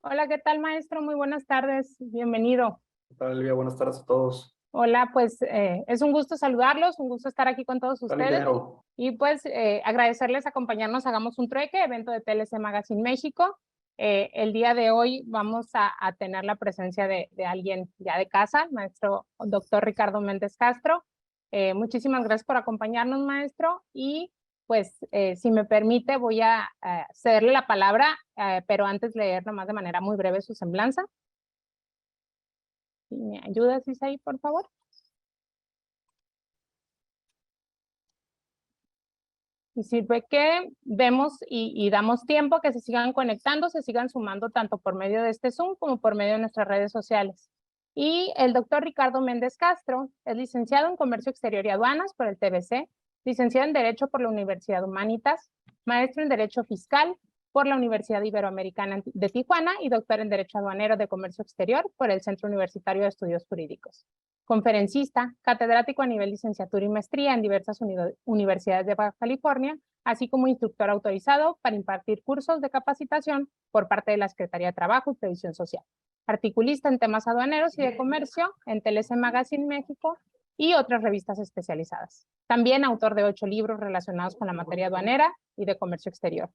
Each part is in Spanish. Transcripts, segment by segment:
Hola, ¿qué tal, maestro? Muy buenas tardes, bienvenido. ¿Qué tal, Elvia? Buenas tardes a todos. Hola, pues es un gusto saludarlos, un gusto estar aquí con todos ¿Qué tal, ustedes ingeniero? y pues agradecerles acompañarnos, hagamos un trueque, evento de TLC Magazine México. El día de hoy vamos a tener la presencia de alguien ya de casa, maestro doctor Ricardo Méndez Castro. Muchísimas gracias por acompañarnos, maestro, y pues si me permite voy a cederle la palabra, pero antes leer nomás de manera muy breve su semblanza. Si me ayudas, Isaí, por favor. Y sirve que vemos y damos tiempo que se sigan conectando, se sigan sumando tanto por medio de este Zoom como por medio de nuestras redes sociales. Y el doctor Ricardo Méndez Castro es licenciado en Comercio Exterior y Aduanas por el TBC, licenciado en Derecho por la Universidad Humanitas, maestro en Derecho Fiscal por la Universidad Iberoamericana de Tijuana y doctor en Derecho Aduanero de Comercio Exterior por el Centro Universitario de Estudios Jurídicos. Conferencista, catedrático a nivel licenciatura y maestría en diversas universidades de Baja California, así como instructor autorizado para impartir cursos de capacitación por parte de la Secretaría de Trabajo y Previsión Social. Articulista en temas aduaneros y de comercio en TLC Magazine México y otras revistas especializadas. También autor de 8 libros relacionados con la materia aduanera y de comercio exterior.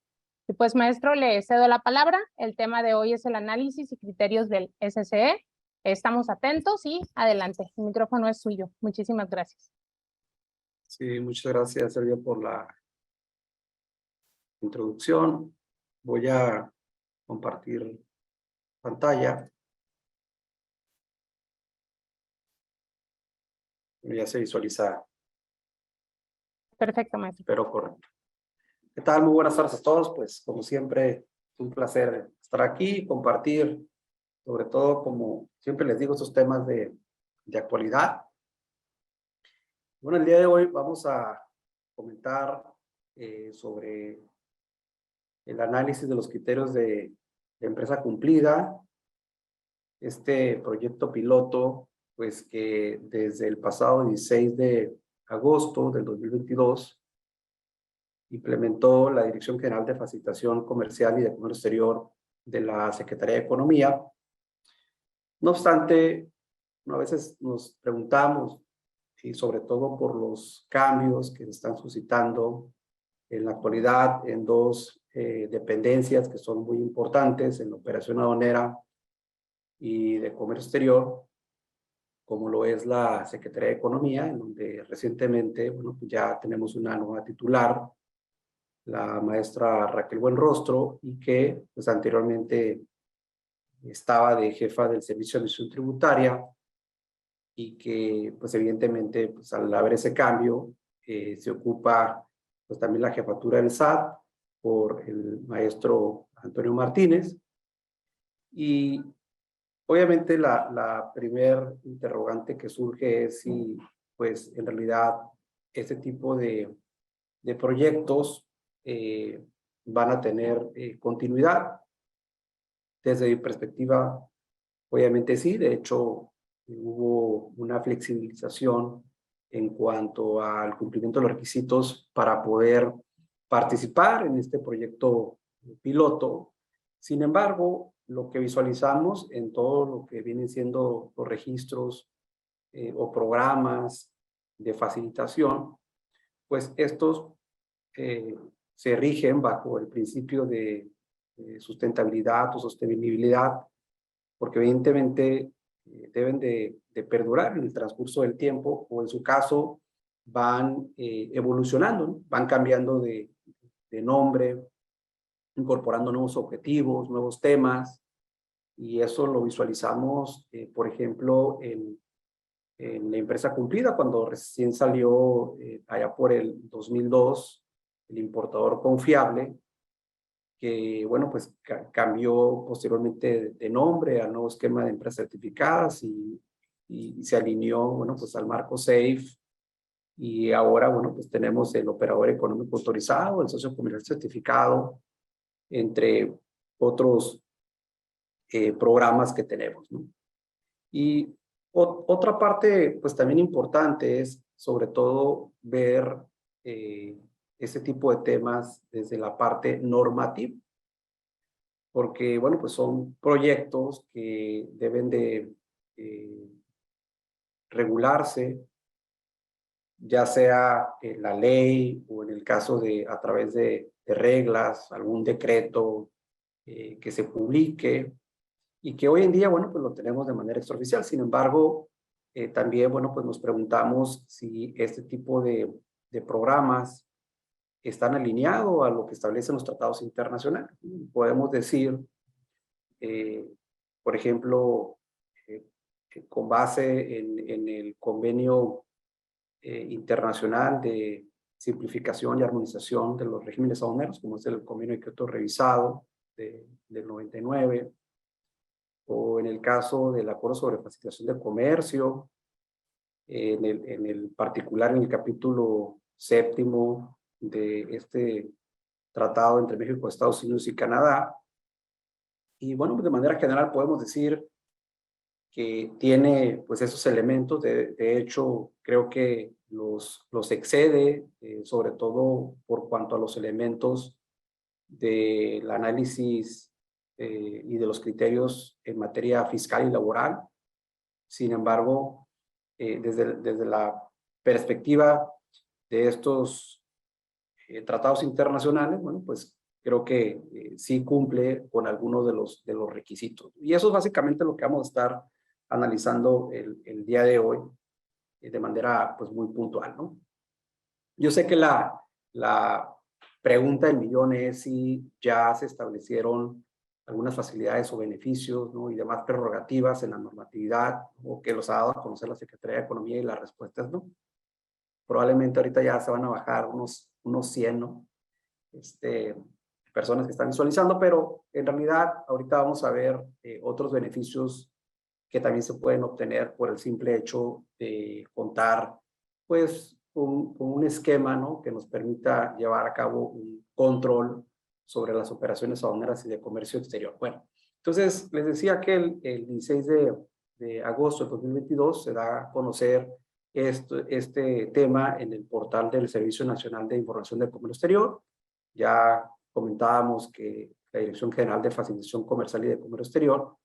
Y pues, maestro, le cedo la palabra. El tema de hoy es el análisis y criterios del SCE. Estamos atentos y adelante. El micrófono es suyo. Muchísimas gracias. Sí, muchas gracias, Sergio, por la introducción. Voy a compartir pantalla. Ya se visualiza, Perfecto, maestro. pero correcto. ¿Qué tal? Muy buenas tardes a todos. Pues, como siempre, es un placer estar aquí y compartir, sobre todo, como siempre les digo, estos temas de actualidad. Bueno, el día de hoy vamos a comentar sobre el análisis de los criterios de empresa cumplida, este proyecto piloto, pues que desde el pasado 16 de agosto del 2022 implementó la Dirección General de Facilitación Comercial y de Comercio Exterior de la Secretaría de Economía. No obstante, a veces nos preguntamos, y sobre todo por los cambios que se están suscitando en la actualidad en dos dependencias que son muy importantes en la operación aduanera y de comercio exterior, como lo es la Secretaría de Economía, en donde recientemente, bueno, pues ya tenemos una nueva titular, la maestra Raquel Buenrostro, y que pues anteriormente estaba de jefa del Servicio de Administración Tributaria, y que pues evidentemente pues al haber ese cambio se ocupa pues también la jefatura del SAT por el maestro Antonio Martínez. Y obviamente la primer interrogante que surge es si pues en realidad este tipo de proyectos van a tener continuidad. Desde mi perspectiva, obviamente sí. De hecho, hubo una flexibilización en cuanto al cumplimiento de los requisitos para poder participar en este proyecto piloto. Sin embargo, lo que visualizamos en todo lo que vienen siendo los registros o programas de facilitación, pues estos eh, se rigen bajo el principio de sustentabilidad o sostenibilidad, porque evidentemente deben de perdurar en el transcurso del tiempo, o en su caso van evolucionando, ¿no? Van cambiando de nombre, incorporando nuevos objetivos, nuevos temas, y eso lo visualizamos, por ejemplo, en la empresa cumplida, cuando recién salió allá por el 2002, el importador confiable, que, bueno, pues cambió posteriormente de nombre al nuevo esquema de empresas certificadas y se alineó, bueno, pues al marco SAFE. Y ahora, bueno, pues tenemos el operador económico autorizado, el socio comercial certificado, entre otros programas que tenemos, ¿no? Y otra parte, pues también importante es, sobre todo, ver ese tipo de temas desde la parte normativa. porque, bueno, pues son proyectos que deben de regularse, ya sea en la ley o en el caso de a través de reglas, algún decreto que se publique y que hoy en día, bueno, pues lo tenemos de manera extraoficial. Sin embargo, también, bueno, pues nos preguntamos si este tipo de programas están alineados a lo que establecen los tratados internacionales. Podemos decir, por ejemplo, con base en el convenio internacional de simplificación y armonización de los regímenes aduaneros, como es el convenio de Kioto revisado del 99, o en el caso del acuerdo sobre facilitación de comercio, en el particular en el capítulo 7º de este tratado entre México, Estados Unidos y Canadá. Y bueno, de manera general podemos decir que tiene pues esos elementos. De hecho, creo que los excede, sobre todo por cuanto a los elementos del análisis y de los criterios en materia fiscal y laboral. Sin embargo, desde la perspectiva de estos tratados internacionales, bueno, pues creo que sí cumple con algunos de los requisitos. Y eso es básicamente lo que vamos a estar analizando el día de hoy de manera pues muy puntual, ¿no? Yo sé que la pregunta del millón es si ya se establecieron algunas facilidades o beneficios, ¿no? Y demás prerrogativas en la normatividad, o que los ha dado a conocer la Secretaría de Economía, y la respuesta es no. Probablemente ahorita ya se van a bajar unos 100, ¿no? Personas que están visualizando, pero en realidad ahorita vamos a ver otros beneficios que también se pueden obtener por el simple hecho de contar pues con un esquema, ¿no? Que nos permita llevar a cabo un control sobre las operaciones aduaneras y de comercio exterior. Bueno, entonces les decía que el 16 de agosto de 2022 se da a conocer este tema en el portal del Servicio Nacional de Información de Comercio Exterior. Ya comentábamos que la Dirección General de Facilitación Comercial y de Comercio Exterior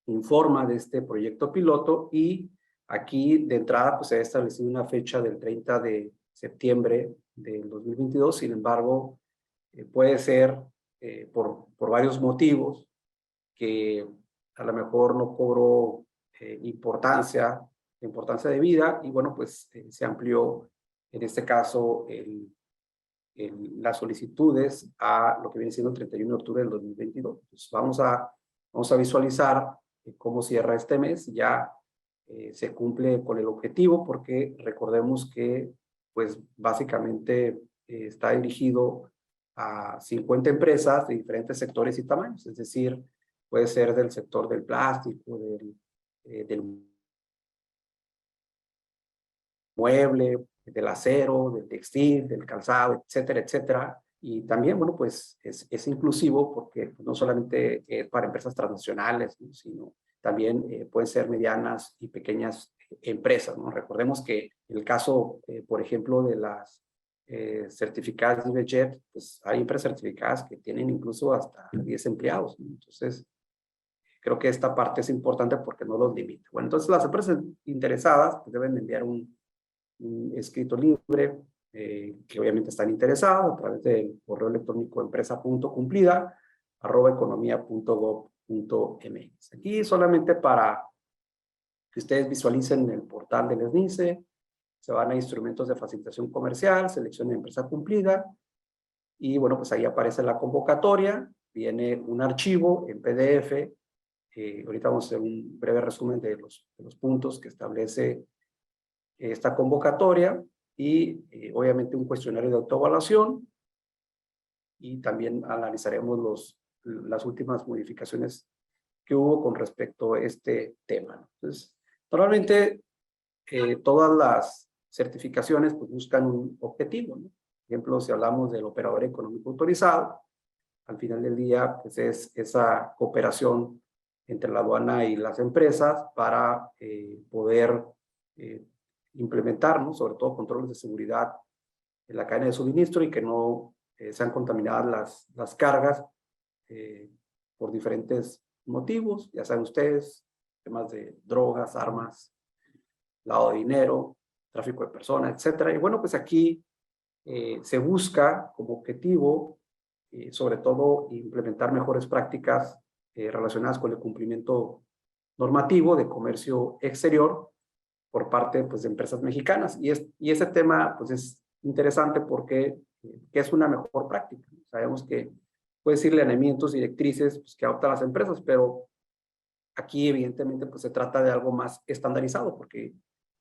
informa de este proyecto piloto, y aquí de entrada pues se ha establecido una fecha del 30 de septiembre del 2022. Sin embargo, puede ser por varios motivos que a lo mejor no cobró importancia debida, y bueno, pues se amplió en este caso las solicitudes a lo que viene siendo el 31 de octubre del 2022. Entonces vamos a visualizar cómo cierra este mes. Ya se cumple con el objetivo, porque recordemos que pues básicamente está dirigido a 50 empresas de diferentes sectores y tamaños, es decir, puede ser del sector del plástico, del mueble, del acero, del textil, del calzado, etcétera, etcétera. Y también, bueno, pues es inclusivo, porque no solamente es para empresas transnacionales, ¿no? Sino también pueden ser medianas y pequeñas empresas, ¿no? Recordemos que el caso, por ejemplo, de las certificadas de IBEJET, pues hay empresas certificadas que tienen incluso hasta 10 empleados, ¿no? Entonces, creo que esta parte es importante porque no los limita. Bueno, entonces las empresas interesadas pues, deben enviar un escrito libre, que obviamente están interesados, a través del correo electrónico empresa.cumplida@economia.gov.mx. Aquí solamente para que ustedes visualicen el portal del SNICE, se van a instrumentos de facilitación comercial, seleccionen empresa cumplida, y bueno, pues ahí aparece la convocatoria, viene un archivo en PDF. Ahorita vamos a hacer un breve resumen de los puntos que establece esta convocatoria, y obviamente un cuestionario de autoevaluación, y también analizaremos las últimas modificaciones que hubo con respecto a este tema. Entonces, normalmente todas las certificaciones pues, buscan un objetivo, ¿no? Por ejemplo, si hablamos del operador económico autorizado, al final del día pues, es esa cooperación entre la aduana y las empresas para poder implementar, ¿no? Sobre todo controles de seguridad en la cadena de suministro, y que no sean contaminadas las cargas por diferentes motivos, ya saben ustedes, temas de drogas, armas, lavado de dinero, tráfico de personas, etcétera. Y bueno, pues aquí se busca como objetivo, sobre todo, implementar mejores prácticas relacionadas con el cumplimiento normativo de comercio exterior por parte, pues, de empresas mexicanas. Y ese tema, pues, es interesante porque ¿qué es una mejor práctica? Sabemos que puede ser lineamientos, directrices, pues, que adoptan las empresas, pero aquí evidentemente pues se trata de algo más estandarizado, porque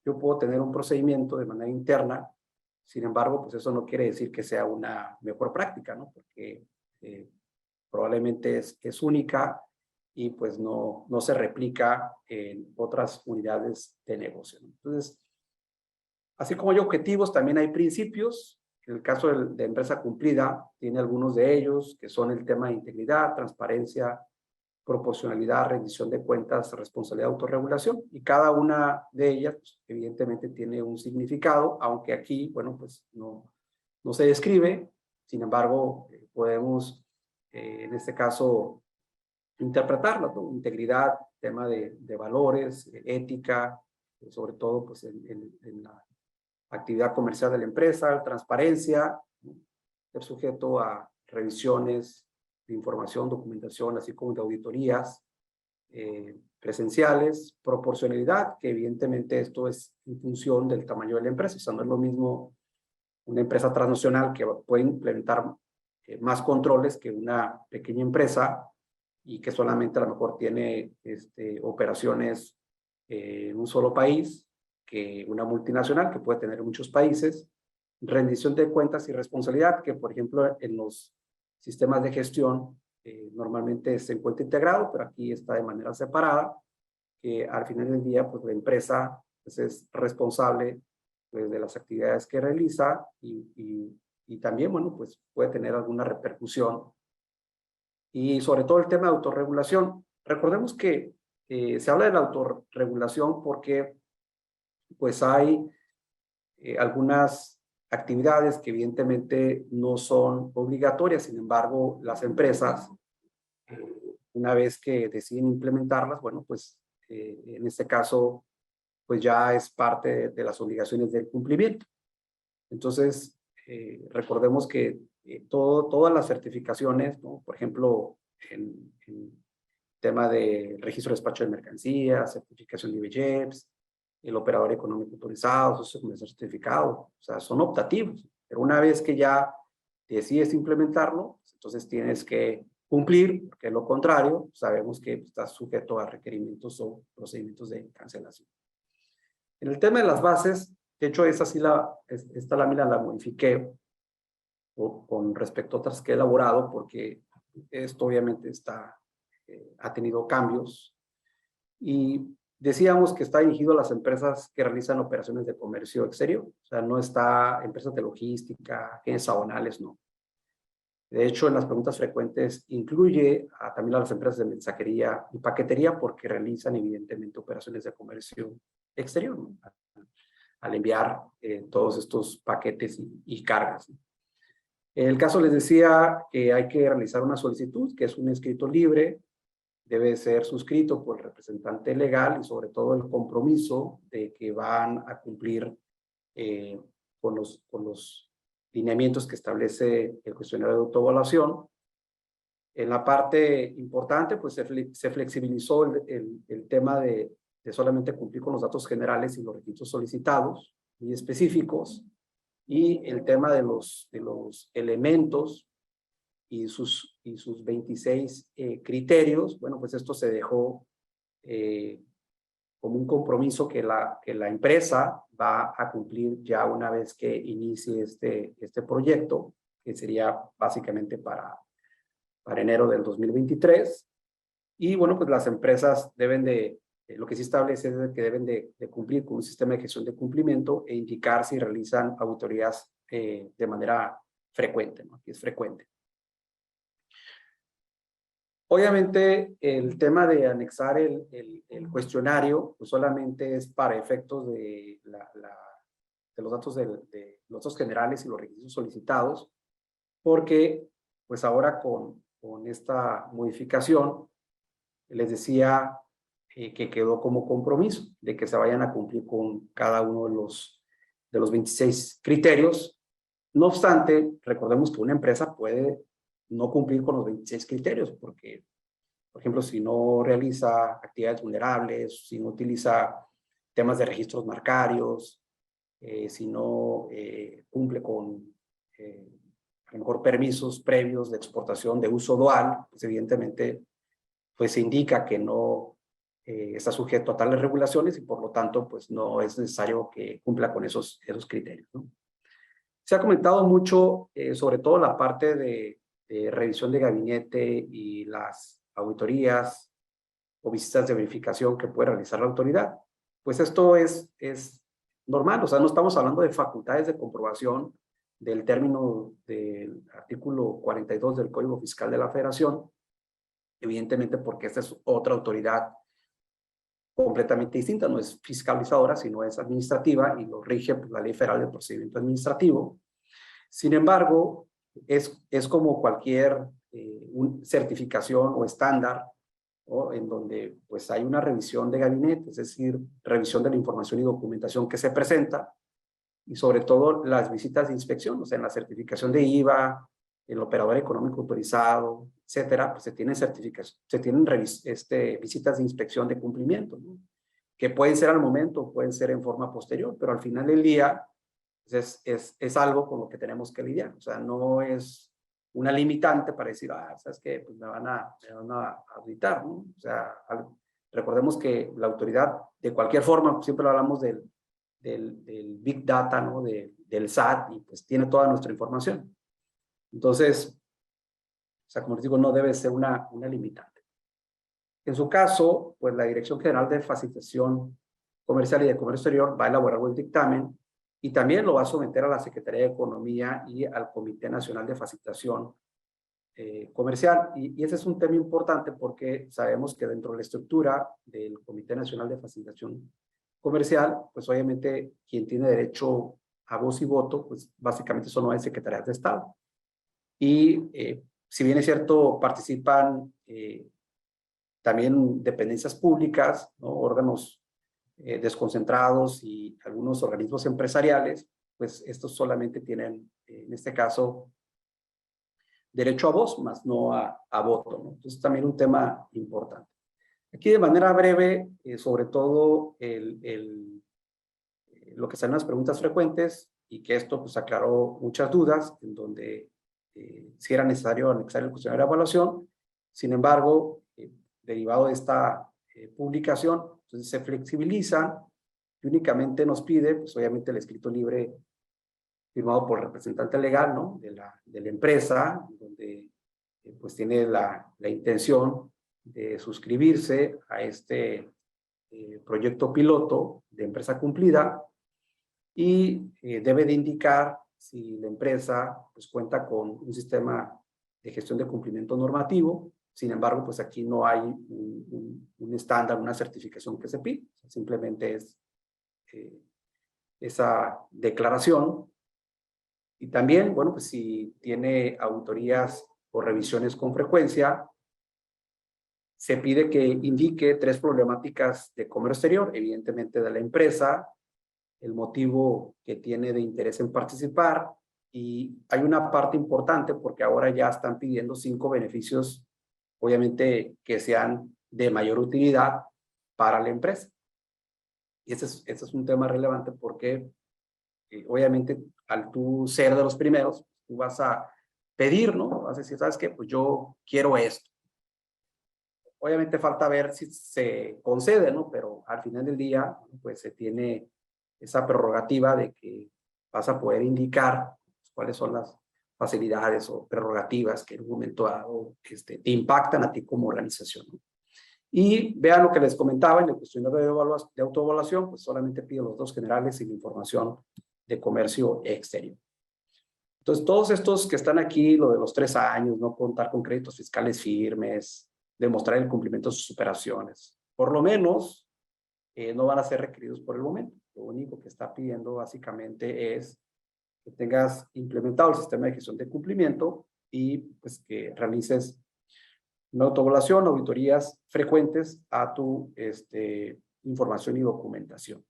yo puedo tener un procedimiento de manera interna, sin embargo, pues eso no quiere decir que sea una mejor práctica, ¿no? Porque probablemente es única y pues no se replica en otras unidades de negocio, ¿no? Entonces, así como hay objetivos, también hay principios. En el caso de empresa cumplida, tiene algunos de ellos, que son el tema de integridad, transparencia, proporcionalidad, rendición de cuentas, responsabilidad, autorregulación. Y cada una de ellas, pues, evidentemente, tiene un significado, aunque aquí, bueno, pues no se describe. Sin embargo, podemos, en este caso, interpretarlo, ¿no? Integridad, tema de valores, ética, sobre todo, pues, en la actividad comercial de la empresa, transparencia, ¿no? Ser sujeto a revisiones de información, documentación, así como de auditorías presenciales, proporcionalidad, que evidentemente esto es en función del tamaño de la empresa. O sea, no es lo mismo una empresa transnacional que puede implementar más controles que una pequeña empresa y que solamente a lo mejor tiene operaciones en un solo país, que una multinacional que puede tener muchos países. Rendición de cuentas y responsabilidad, que por ejemplo en los sistemas de gestión normalmente se encuentra integrado, pero aquí está de manera separada, que al final del día pues la empresa pues, es responsable pues, de las actividades que realiza y también, bueno, pues puede tener alguna repercusión. Y sobre todo el tema de autorregulación. Recordemos que se habla de la autorregulación porque pues hay algunas actividades que evidentemente no son obligatorias, sin embargo, las empresas, una vez que deciden implementarlas, bueno, pues en este caso, pues ya es parte de las obligaciones del cumplimiento. Entonces, recordemos que todas las certificaciones, ¿no? Por ejemplo, en tema de registro de despacho de mercancías, certificación de IBJEPS, el operador económico autorizado, socio comercial certificado, o sea, son optativos. Pero una vez que ya decides implementarlo, entonces tienes que cumplir, porque de lo contrario, sabemos que estás sujeto a requerimientos o procedimientos de cancelación. En el tema de las bases, de hecho, esta lámina la modifiqué con respecto a otras que he elaborado, porque esto obviamente ha tenido cambios. Y decíamos que está dirigido a las empresas que realizan operaciones de comercio exterior. O sea, no está empresas de logística, agencias aduanales, no. De hecho, en las preguntas frecuentes incluye también a las empresas de mensajería y paquetería porque realizan evidentemente operaciones de comercio exterior, ¿no? Al enviar todos estos paquetes y cargas, ¿no? En el caso les decía que hay que realizar una solicitud, que es un escrito libre, debe ser suscrito por el representante legal y sobre todo el compromiso de que van a cumplir con los lineamientos que establece el cuestionario de autoevaluación. En la parte importante, pues se flexibilizó el tema de solamente cumplir con los datos generales y los requisitos solicitados y específicos, y el tema de los elementos y sus 26 criterios, bueno, pues esto se dejó como un compromiso que la empresa va a cumplir ya una vez que inicie este proyecto, que sería básicamente para enero del 2023. Y bueno, pues las empresas deben lo que sí establece es que deben de cumplir con un sistema de gestión de cumplimiento e indicar si realizan auditorías de manera frecuente, ¿no? Aquí es frecuente. Obviamente, el tema de anexar el cuestionario pues solamente es para efectos de los datos de los datos generales y los requisitos solicitados, porque pues ahora con con esta modificación, les decía que quedó como compromiso de que se vayan a cumplir con cada uno de los 26 criterios. No obstante, recordemos que una empresa puede no cumplir con los 26 criterios, porque, por ejemplo, si no realiza actividades vulnerables, si no utiliza temas de registros marcarios, si no cumple con a lo mejor permisos previos de exportación de uso dual, pues evidentemente pues se indica que no está sujeto a tales regulaciones y por lo tanto pues no es necesario que cumpla con esos criterios, ¿no? Se ha comentado mucho sobre todo la parte de revisión de gabinete y las auditorías o visitas de verificación que puede realizar la autoridad. Pues esto es normal, o sea, no estamos hablando de facultades de comprobación del término del artículo 42 del Código Fiscal de la Federación, evidentemente porque esta es otra autoridad completamente distinta, no es fiscalizadora, sino es administrativa y lo rige pues, la Ley Federal de Procedimiento Administrativo. Sin embargo, es como cualquier certificación o estándar, ¿no? En donde pues hay una revisión de gabinete, es decir, revisión de la información y documentación que se presenta, y sobre todo las visitas de inspección, o sea, en la certificación de IVA, el operador económico autorizado, etcétera, pues se tienen visitas de inspección de cumplimiento, ¿no? Que pueden ser al momento, pueden ser en forma posterior, pero al final del día pues es algo con lo que tenemos que lidiar, o sea, no es una limitante para decir, ¿sabes qué? Pues me van a auditar, ¿no? O sea, recordemos que la autoridad, de cualquier forma, pues siempre hablamos del Big Data, ¿no? Del SAT, y pues tiene toda nuestra información. Entonces, o sea, como les digo, no debe ser una limitante. En su caso, pues la Dirección General de Facilitación Comercial y de Comercio Exterior va a elaborar un dictamen y también lo va a someter a la Secretaría de Economía y al Comité Nacional de Facilitación Comercial. Y ese es un tema importante porque sabemos que dentro de la estructura del Comité Nacional de Facilitación Comercial, pues obviamente quien tiene derecho a voz y voto, pues básicamente son las secretarías de Estado. Y si bien es cierto, participan también dependencias públicas, ¿no? Órganos desconcentrados y algunos organismos empresariales, pues estos solamente tienen, en este caso, derecho a voz, más no a voto, ¿no? Entonces también un tema importante. Aquí de manera breve, sobre todo lo que están las preguntas frecuentes y que esto pues aclaró muchas dudas en donde si era necesario anexar el cuestionario de evaluación. Sin embargo, derivado de esta publicación, entonces se flexibiliza y únicamente nos pide, pues obviamente el escrito libre firmado por el representante legal, ¿no? de la empresa, donde pues tiene la intención de suscribirse a este proyecto piloto de empresa cumplida y debe de indicar si la empresa pues cuenta con un sistema de gestión de cumplimiento normativo. Sin embargo, pues aquí no hay un estándar, una certificación que se pide, simplemente es esa declaración. Y también, bueno, pues si tiene auditorías o revisiones con frecuencia, se pide que indique 3 problemáticas de comercio exterior, evidentemente de la empresa, el motivo que tiene de interés en participar, y hay una parte importante porque ahora ya están pidiendo 5 beneficios, obviamente que sean de mayor utilidad para la empresa. Y ese es un tema relevante porque obviamente al tú ser de los primeros, tú vas a pedir, ¿no? Vas a decir, ¿sabes qué? Pues yo quiero esto. Obviamente falta ver si se concede, ¿no? Pero al final del día, pues se tiene esa prerrogativa de que vas a poder indicar cuáles son las facilidades o prerrogativas que en un momento dado te impactan a ti como organización, ¿no? Y vean lo que les comentaba en el cuestionario de autoevaluación, pues solamente pido los 2 generales y la información de comercio exterior. Entonces, todos estos que están aquí, lo de los 3 años, no contar con créditos fiscales firmes, demostrar el cumplimiento de sus operaciones, por lo menos no van a ser requeridos por el momento. Lo único que está pidiendo básicamente es que tengas implementado el sistema de gestión de cumplimiento y pues que realices Una autoevaluación, auditorías frecuentes a tu información y documentación.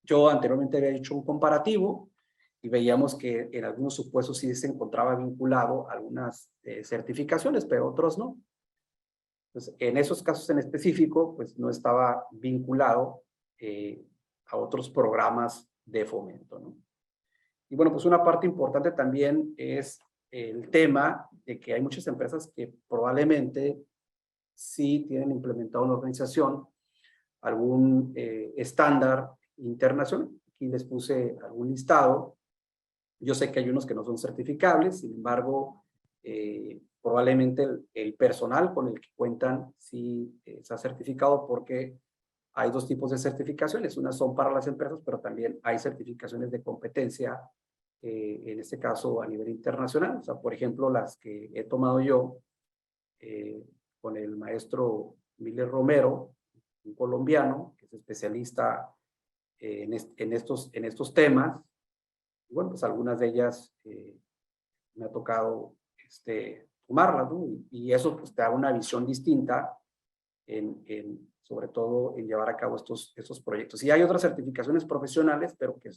Yo anteriormente había hecho un comparativo y veíamos que en algunos supuestos sí se encontraba vinculado a algunas certificaciones, pero otros no. Entonces, en esos casos en específico, pues no estaba vinculado a otros programas de fomento, ¿no? Y bueno, pues una parte importante también es el tema de que hay muchas empresas que probablemente sí tienen implementado en la organización algún estándar internacional. Aquí les puse algún listado. Yo sé que hay unos que no son certificables, sin embargo, probablemente el personal con el que cuentan sí está certificado, porque hay dos tipos de certificaciones. Unas son para las empresas, pero también hay certificaciones de competencia, en este caso a nivel internacional. O sea, por ejemplo, las que he tomado yo con el maestro Miller Romero, un colombiano que es especialista en estos temas. Y bueno, pues algunas de ellas me ha tocado tomarlas, ¿no? Y eso pues te da una visión distinta sobre todo en llevar a cabo estos proyectos. Y hay otras certificaciones profesionales, pero que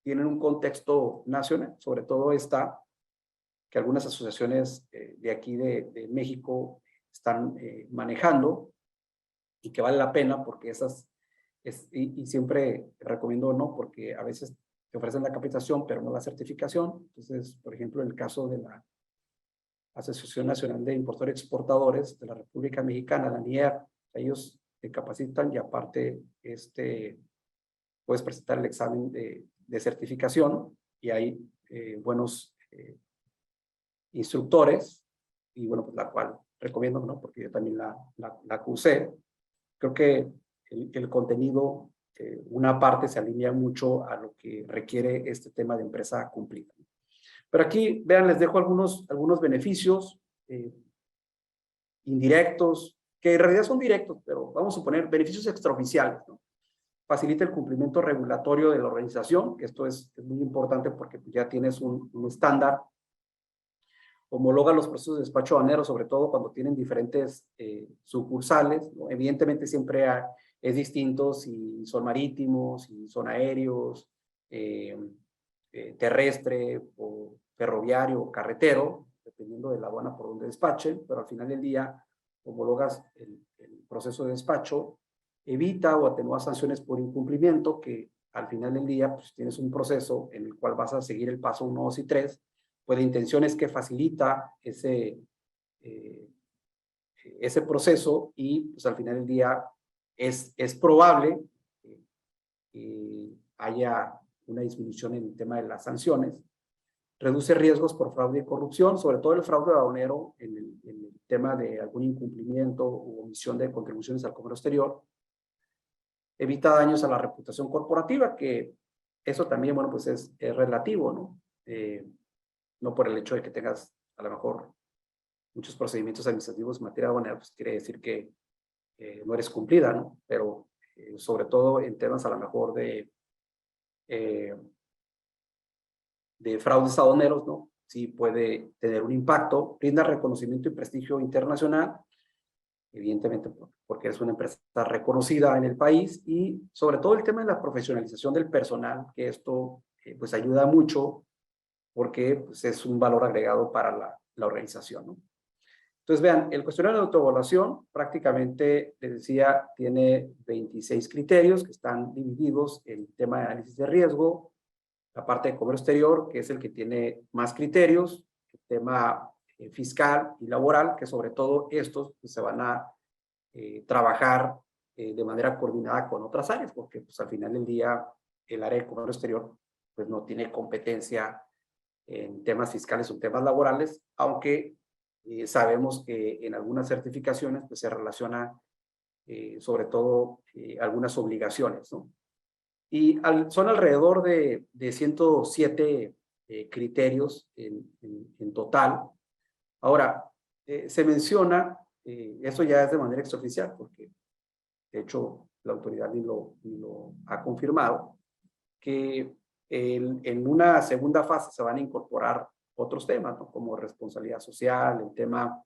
tienen un contexto nacional. Sobre todo esta, que algunas asociaciones de aquí de México están manejando, y que vale la pena porque esas, y siempre recomiendo no, porque a veces te ofrecen la capacitación, pero no la certificación. Entonces, por ejemplo, en el caso de la Asociación Nacional de Importadores y Exportadores de la República Mexicana, la NIER, ellos te capacitan y aparte puedes presentar el examen de certificación, y hay buenos instructores, y bueno, pues la cual recomiendo, ¿no? Porque yo también la cursé. Creo que el contenido, una parte se alinea mucho a lo que requiere este tema de empresa cumplida. Pero aquí, vean, les dejo algunos beneficios indirectos, que en realidad son directos, pero vamos a suponer beneficios extraoficiales, ¿no? Facilita el cumplimiento regulatorio de la organización, que esto es muy importante porque ya tienes un estándar. Homologa los procesos de despacho aduanero, sobre todo cuando tienen diferentes sucursales, ¿no? Evidentemente siempre es distinto si son marítimos, si son aéreos, terrestre, o ferroviario, o carretero, dependiendo de la aduana por donde despachen, pero al final del día homologas el proceso de despacho, evita o atenúa sanciones por incumplimiento, que al final del día pues tienes un proceso en el cual vas a seguir el paso 1, 2 y 3, pues la intención es que facilita ese proceso, y pues al final del día es probable que haya una disminución en el tema de las sanciones. Reduce riesgos por fraude y corrupción, sobre todo el fraude aduanero en el tema de algún incumplimiento o omisión de contribuciones al comercio exterior. Evita daños a la reputación corporativa, que eso también, bueno, pues es relativo, ¿no? No por el hecho de que tengas a lo mejor muchos procedimientos administrativos en materia aduanera, pues quiere decir que no eres cumplida, ¿no? Pero sobre todo en temas a lo mejor de fraudes aduaneros, ¿no? Sí puede tener un impacto. Brinda reconocimiento y prestigio internacional, evidentemente porque es una empresa reconocida en el país, y sobre todo el tema de la profesionalización del personal, que esto pues ayuda mucho, porque pues, es un valor agregado para la organización, ¿no? Entonces, vean, el cuestionario de autoevaluación prácticamente, les decía, tiene 26 criterios que están divididos en el tema de análisis de riesgo, la parte de comercio exterior, que es el que tiene más criterios, el tema fiscal y laboral, que sobre todo estos pues, se van a trabajar de manera coordinada con otras áreas, porque pues, al final del día el área de comercio exterior pues, no tiene competencia en temas fiscales o temas laborales, aunque sabemos que en algunas certificaciones pues, se relaciona sobre todo algunas obligaciones, ¿no? Y son alrededor de 107 criterios en total. Ahora, se menciona, eso ya es de manera extraoficial, porque de hecho la autoridad ni lo ha confirmado, que en una segunda fase se van a incorporar otros temas, ¿no? Como responsabilidad social, el tema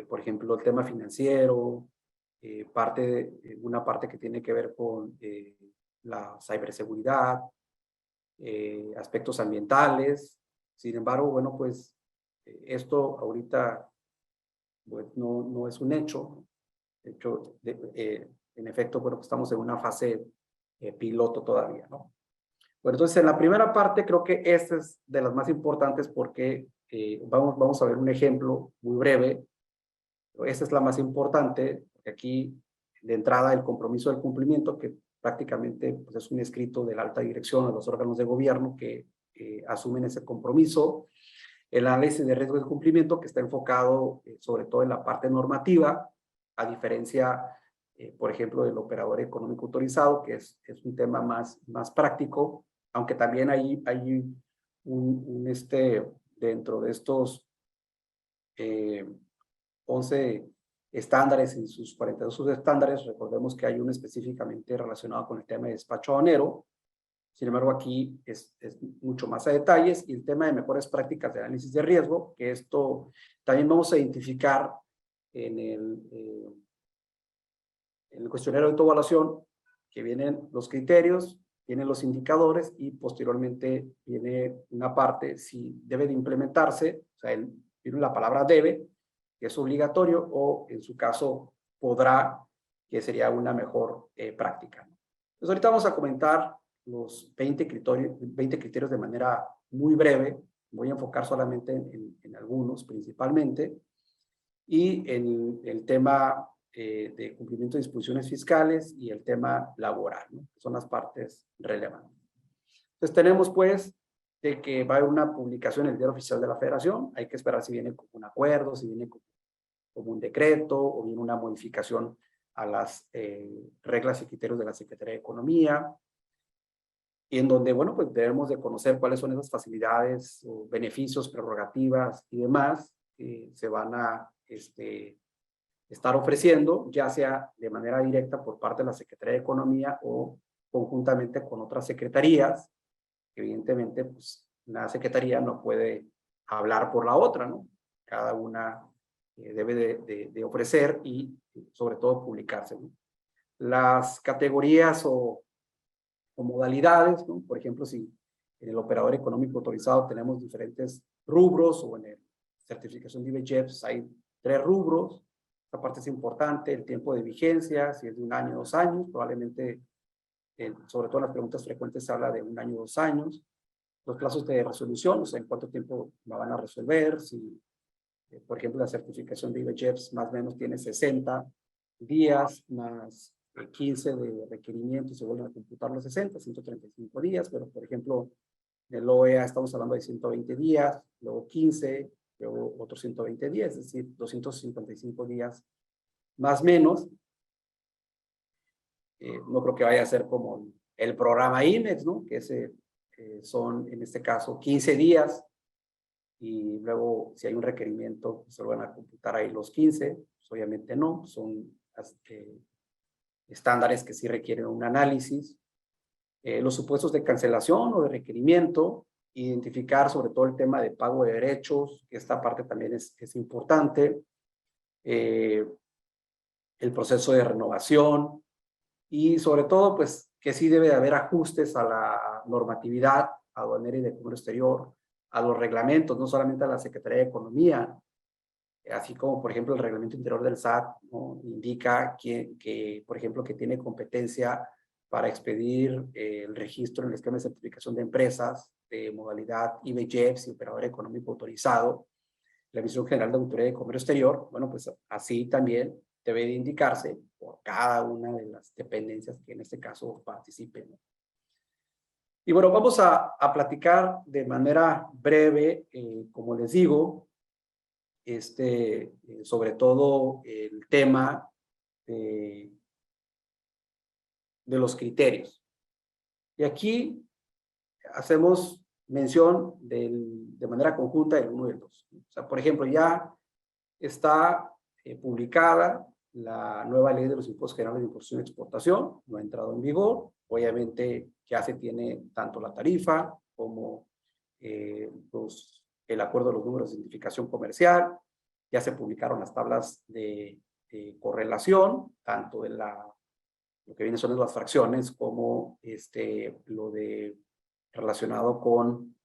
por ejemplo, el tema financiero, una parte que tiene que ver con la ciberseguridad, aspectos ambientales. Sin embargo, bueno, pues esto ahorita pues, no es un hecho. De hecho, en efecto, bueno, pues estamos en una fase piloto todavía, ¿no? Bueno, entonces en la primera parte creo que esta es de las más importantes porque vamos a ver un ejemplo muy breve. Esta es la más importante, porque aquí de entrada el compromiso del cumplimiento, que prácticamente pues, es un escrito de la alta dirección de los órganos de gobierno que asumen ese compromiso. El análisis de riesgo de cumplimiento, que está enfocado sobre todo en la parte normativa, a diferencia, por ejemplo, del operador económico autorizado, que es un tema más práctico, aunque también hay dentro de estos 11 estándares y sus 42 subestándares, recordemos que hay uno específicamente relacionado con el tema de despacho aduanero. Sin embargo, aquí es mucho más a detalles, y el tema de mejores prácticas de análisis de riesgo, que esto también vamos a identificar en el cuestionario de autoevaluación, que vienen los criterios, vienen los indicadores y posteriormente viene una parte si debe de implementarse, o sea, viene la palabra debe, que es obligatorio, o en su caso podrá, que sería una mejor práctica. Entonces ahorita vamos a comentar los 20 criterios de manera muy breve. Voy a enfocar solamente en algunos principalmente, y en el tema de cumplimiento de disposiciones fiscales y el tema laboral, ¿no? Son las partes relevantes. Entonces tenemos pues de que va a haber una publicación en el Diario Oficial de la Federación. Hay que esperar si viene como un acuerdo, si viene como un decreto o viene una modificación a las reglas y criterios de la Secretaría de Economía, y en donde, bueno, pues debemos de conocer cuáles son esas facilidades, o beneficios, prerrogativas y demás que se van a estar ofreciendo, ya sea de manera directa por parte de la Secretaría de Economía o conjuntamente con otras secretarías. Evidentemente, pues una secretaría no puede hablar por la otra, ¿no? Cada una debe de ofrecer y sobre todo publicarse, ¿no? Las categorías o modalidades, ¿no? Por ejemplo, si en el operador económico autorizado tenemos diferentes rubros, o en la certificación de IBEGEPS hay 3 rubros. Esta parte es importante, el tiempo de vigencia, si es de 1 año, 2 años, probablemente, sobre todo en las preguntas frecuentes se habla de 1 año, 2 años. Los plazos de resolución, o sea, en cuánto tiempo la van a resolver. Si, por ejemplo, la certificación de IBEGEPS más o menos tiene 60 días, más 15 de requerimientos, se vuelven a computar los 60, 135 días, pero por ejemplo, en el OEA estamos hablando de 120 días, luego 15, luego otros 120 días, es decir, 255 días más o menos. No creo que vaya a ser como el programa IMEX, ¿no? Que son, en este caso, 15 días, y luego si hay un requerimiento, pues, se lo van a computar ahí los 15, pues obviamente no, son estándares que sí requieren un análisis. Los supuestos de cancelación o de requerimiento, identificar sobre todo el tema de pago de derechos, que esta parte también es importante. El proceso de renovación, y sobre todo, pues, que sí debe de haber ajustes a la normatividad aduanera y de comercio exterior, a los reglamentos, no solamente a la Secretaría de Economía, así como, por ejemplo, el reglamento interior del SAT, ¿no? Indica que, por ejemplo, que tiene competencia para expedir el registro en el esquema de certificación de empresas de modalidad IBEGEPS y operador económico autorizado, la Administración General de Auditoría de Comercio Exterior. Bueno, pues así también debe de indicarse por cada una de las dependencias que en este caso participen, ¿no? Y bueno, vamos a platicar de manera breve, como les digo, sobre todo el tema de los criterios. Y aquí hacemos mención de manera conjunta del 1 y el 2. O sea, por ejemplo, ya está publicada la nueva ley de los impuestos generales de importación y exportación, no ha entrado en vigor. Obviamente ya se tiene tanto la tarifa como el acuerdo de los números de identificación comercial. ya se publicaron las tablas de correlación, tanto de lo que viene son las fracciones como lo de relacionado con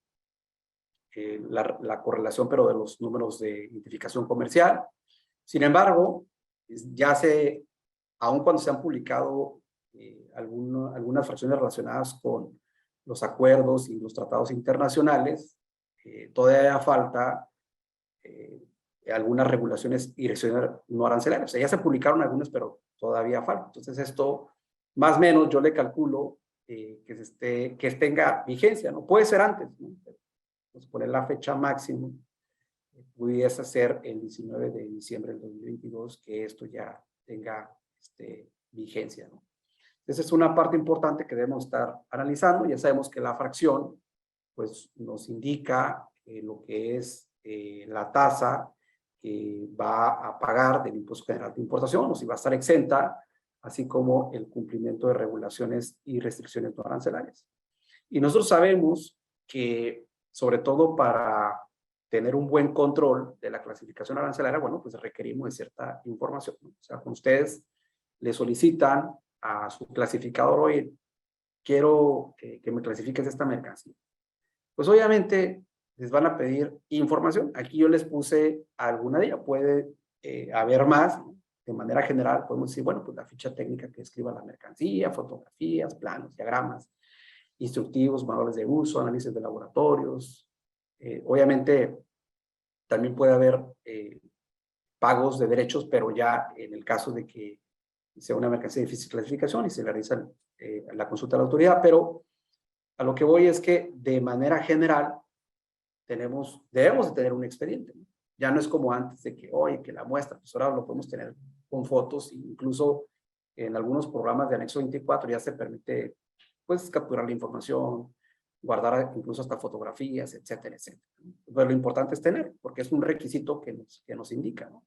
la correlación, pero de los números de identificación comercial. Sin embargo, aun cuando se han publicado algunas fracciones relacionadas con los acuerdos y los tratados internacionales, todavía falta algunas regulaciones y restricciones no arancelarias. O sea, ya se publicaron algunas, pero todavía falta. Entonces, esto, más o menos, yo le calculo que tenga vigencia, ¿no? Puede ser antes, ¿no? Pues poner la fecha máxima, pudiese ser el 19 de diciembre del 2022, que esto ya tenga vigencia, ¿no? Esa es una parte importante que debemos estar analizando. Ya sabemos que la fracción, pues, nos indica lo que es la tasa que va a pagar del impuesto general de importación, o si va a estar exenta, así como el cumplimiento de regulaciones y restricciones no arancelarias. Y nosotros sabemos que, sobre todo para tener un buen control de la clasificación arancelaria, bueno, pues requerimos de cierta información, ¿no? O sea, cuando ustedes le solicitan a su clasificador, oye, quiero que me clasifiques esta mercancía, pues obviamente les van a pedir información. Aquí yo les puse alguna de ellas, puede haber más, ¿no? De manera general podemos decir, bueno, pues la ficha técnica que escriba la mercancía, fotografías, planos, diagramas, instructivos, manuales de uso, análisis de laboratorios. Obviamente también puede haber pagos de derechos, pero ya en el caso de que sea una mercancía de difícil clasificación y se realiza la consulta de la autoridad, pero a lo que voy es que de manera general debemos de tener un expediente, ¿no? Ya no es como antes de que, oye, que la muestra, pues ahora lo podemos tener con fotos, incluso en algunos programas de anexo 24 ya se permite, pues, capturar la información, guardar incluso hasta fotografías, etcétera, etcétera. Pero lo importante es tener, porque es un requisito que nos indica, ¿no?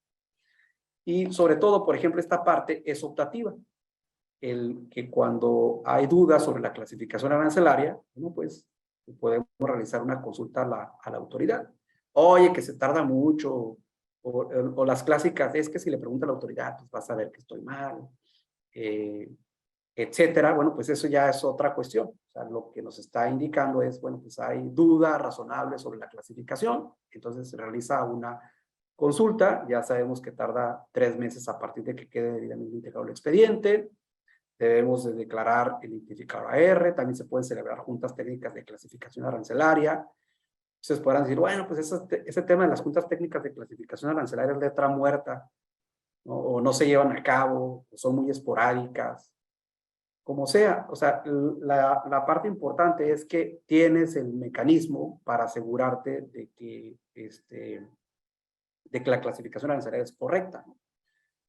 Y sobre todo, por ejemplo, esta parte es optativa. El que cuando hay dudas sobre la clasificación arancelaria, bueno, pues podemos realizar una consulta a la autoridad. Oye, que se tarda mucho, o las clásicas, es que si le pregunta a la autoridad, pues vas a ver que estoy mal, etcétera. Bueno, pues eso ya es otra cuestión. O sea, lo que nos está indicando es, bueno, pues hay duda razonable sobre la clasificación, entonces se realiza una consulta, ya sabemos que tarda 3 meses a partir de que quede debidamente integrado el expediente. Debemos de declarar el identificador AR, también se pueden celebrar juntas técnicas de clasificación arancelaria. Ustedes podrán decir, bueno, pues ese tema de las juntas técnicas de clasificación arancelaria es letra muerta, ¿no? O no se llevan a cabo, o son muy esporádicas, como sea. O sea, la parte importante es que tienes el mecanismo para asegurarte de que la clasificación arancelaria es correcta, ¿no?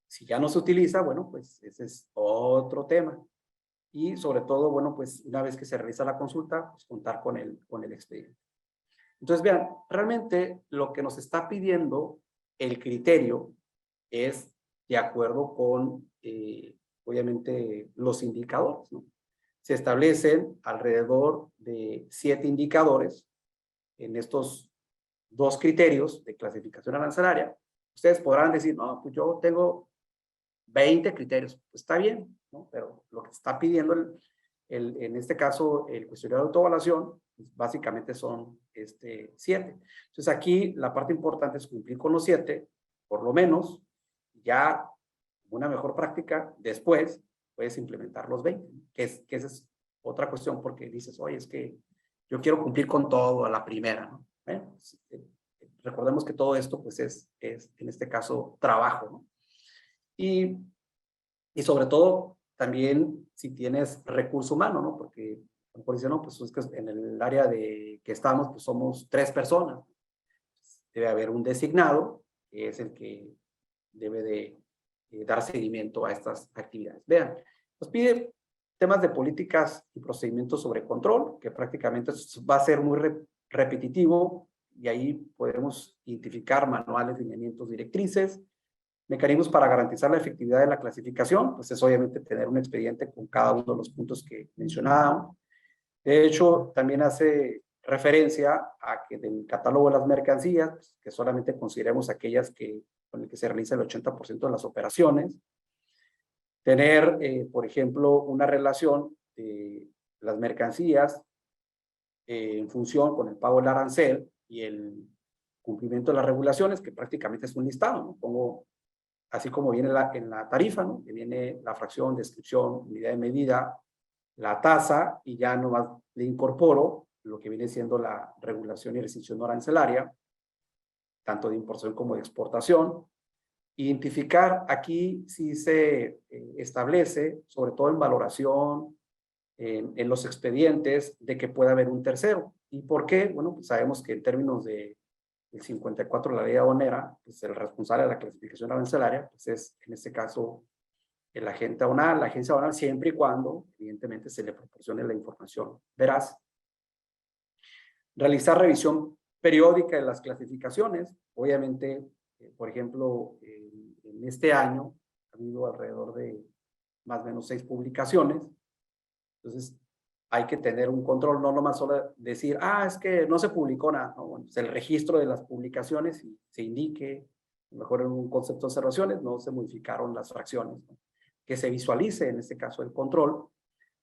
Si ya no se utiliza, bueno, pues ese es otro tema. Y sobre todo, bueno, pues una vez que se realiza la consulta, pues contar con el expediente. Entonces, vean, realmente lo que nos está pidiendo el criterio es de acuerdo con, obviamente, los indicadores, ¿no? Se establecen alrededor de 7 indicadores en estos 2 criterios de clasificación arancelaria. Ustedes podrán decir, no, pues yo tengo 20 criterios, pues está bien, ¿no? Pero lo que está pidiendo en este caso el cuestionario de autoevaluación, pues básicamente son 7. Entonces aquí la parte importante es cumplir con los 7, por lo menos, ya una mejor práctica, después puedes implementar los 20, que esa es otra cuestión, porque dices, oye, es que yo quiero cumplir con todo a la primera, ¿no? Bueno, recordemos que todo esto pues es en este caso trabajo, ¿no? Y sobre todo, también si tienes recurso humano, ¿no? Porque, como dice, no, pues es que en el área de que estamos, pues somos 3 personas. Debe haber un designado, que es el que debe de dar seguimiento a estas actividades. Vean, nos pide temas de políticas y procedimientos sobre control, que prácticamente va a ser muy repetitivo, y ahí podemos identificar manuales, lineamientos, directrices. Mecanismos para garantizar la efectividad de la clasificación, pues es obviamente tener un expediente con cada uno de los puntos que mencionábamos. De hecho, también hace referencia a que del catálogo de las mercancías, pues, que solamente consideremos aquellas que con el que se realiza el 80% de las operaciones. Tener, por ejemplo, una relación de las mercancías en función con el pago del arancel y el cumplimiento de las regulaciones, que prácticamente es un listado, ¿no? Pongo, así como viene en la tarifa, ¿no? Que viene la fracción, descripción, unidad de medida, la tasa, y ya nomás le incorporo lo que viene siendo la regulación y restricción arancelaria, tanto de importación como de exportación. Identificar aquí si se establece, sobre todo en valoración, en los expedientes, de que pueda haber un tercero. ¿Y por qué? Bueno, pues sabemos que en términos del 54 de la ley aduanera, pues el responsable de la clasificación arancelaria, pues es en este caso el agente aduanal, la agencia aduanal, siempre y cuando, evidentemente, se le proporcione la información veraz. Realizar revisión periódica de las clasificaciones. Obviamente, por ejemplo, en este año ha habido alrededor de más o menos 6 publicaciones. Entonces, hay que tener un control, no nomás solo decir, es que no se publicó nada, ¿no? Bueno, pues el registro de las publicaciones y se indique, mejor en un concepto de observaciones, no se modificaron las fracciones, ¿no? Que se visualice, en este caso, el control,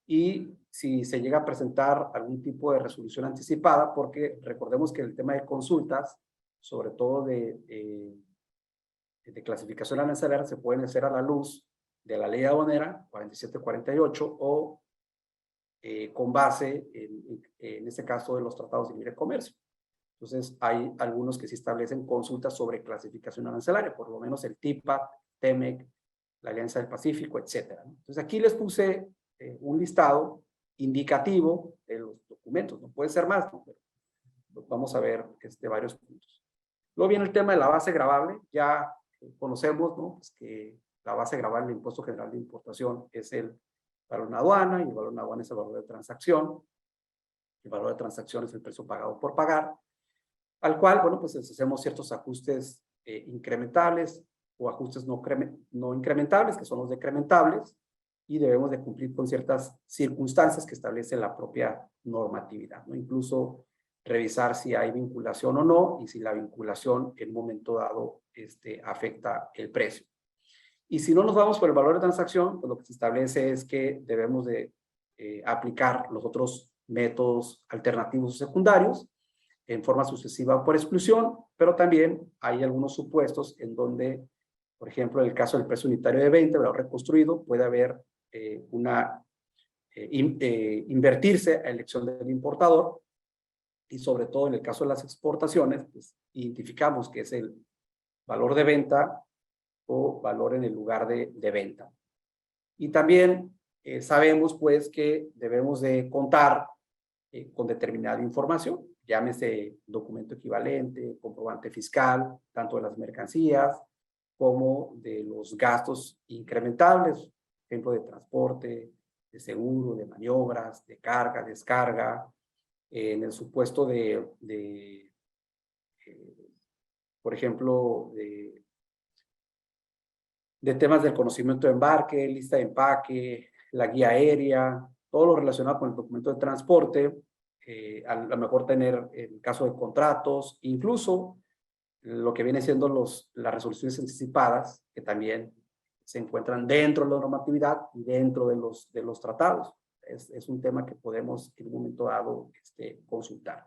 y si se llega a presentar algún tipo de resolución anticipada, porque recordemos que el tema de consultas, sobre todo de clasificación arancelaria, se pueden hacer a la luz de la ley aduanera 4748 o con base en este caso de los tratados de libre comercio. Entonces, hay algunos que sí establecen consultas sobre clasificación arancelaria, por lo menos el TIPAC, TEMEC, la Alianza del Pacífico, etcétera. Entonces, aquí les puse un listado indicativo de los documentos, no puede ser más, ¿no? Pero vamos a ver varios puntos. Luego viene el tema de la base gravable. Ya conocemos, ¿no? Pues que la base gravable del Impuesto General de Importación es el valor en aduana, y el valor en aduana es el valor de transacción. El valor de transacción es el precio pagado por pagar, al cual, bueno, pues hacemos ciertos ajustes incrementables o ajustes no incrementables, que son los decrementables, y debemos de cumplir con ciertas circunstancias que establece la propia normatividad, ¿no? Incluso revisar si hay vinculación o no, y si la vinculación en un momento dado afecta el precio. Y si no nos vamos por el valor de transacción, pues lo que se establece es que debemos de aplicar los otros métodos alternativos o secundarios en forma sucesiva por exclusión, pero también hay algunos supuestos en donde, por ejemplo, en el caso del precio unitario de venta, valor reconstruido, puede haber invertirse a elección del importador, y sobre todo en el caso de las exportaciones, pues identificamos que es el valor de venta o valor en el lugar de venta. Y también sabemos pues que debemos de contar con determinada información, llámese documento equivalente, comprobante fiscal, tanto de las mercancías como de los gastos incrementables, ejemplo de transporte, de seguro, de maniobras, de carga, descarga, en el supuesto por ejemplo, de temas del conocimiento de embarque, lista de empaque, la guía aérea, todo lo relacionado con el documento de transporte, a lo mejor tener el caso de contratos, incluso lo que viene siendo las resoluciones anticipadas, que también se encuentran dentro de la normatividad y dentro de los tratados. Es un tema que podemos en un momento dado consultar.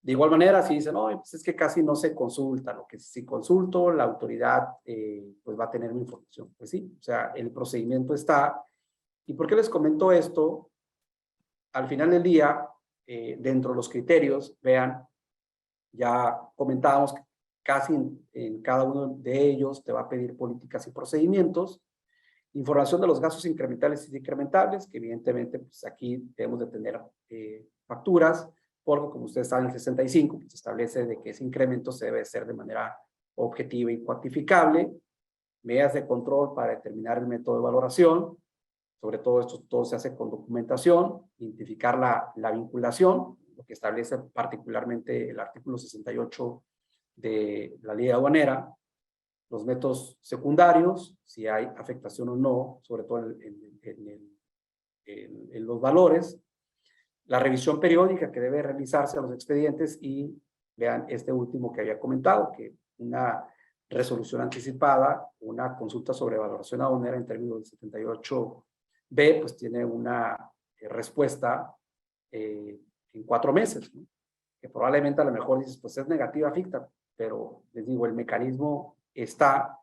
De igual manera, si dicen, no, pues es que casi no se consulta, lo que si consulto, la autoridad pues va a tener mi información. Pues sí, o sea, el procedimiento está. ¿Y por qué les comento esto? Al final del día, dentro de los criterios, vean, ya comentábamos que casi en cada uno de ellos te va a pedir políticas y procedimientos, información de los gastos incrementales y decrementables, que evidentemente pues aquí debemos de tener facturas, porque como ustedes saben, el 65 pues, establece de que ese incremento se debe hacer de manera objetiva y cuantificable, medidas de control para determinar el método de valoración, sobre todo esto todo se hace con documentación, identificar la vinculación, lo que establece particularmente el artículo 68 de la ley aduanera, los métodos secundarios, si hay afectación o no, sobre todo en los valores, la revisión periódica que debe realizarse a los expedientes y vean este último que había comentado, que una resolución anticipada, una consulta sobre valoración aduanera en términos del 78B, pues tiene una respuesta en 4 meses, ¿no? Que probablemente a lo mejor dices, pues es negativa ficta, pero les digo, el mecanismo está,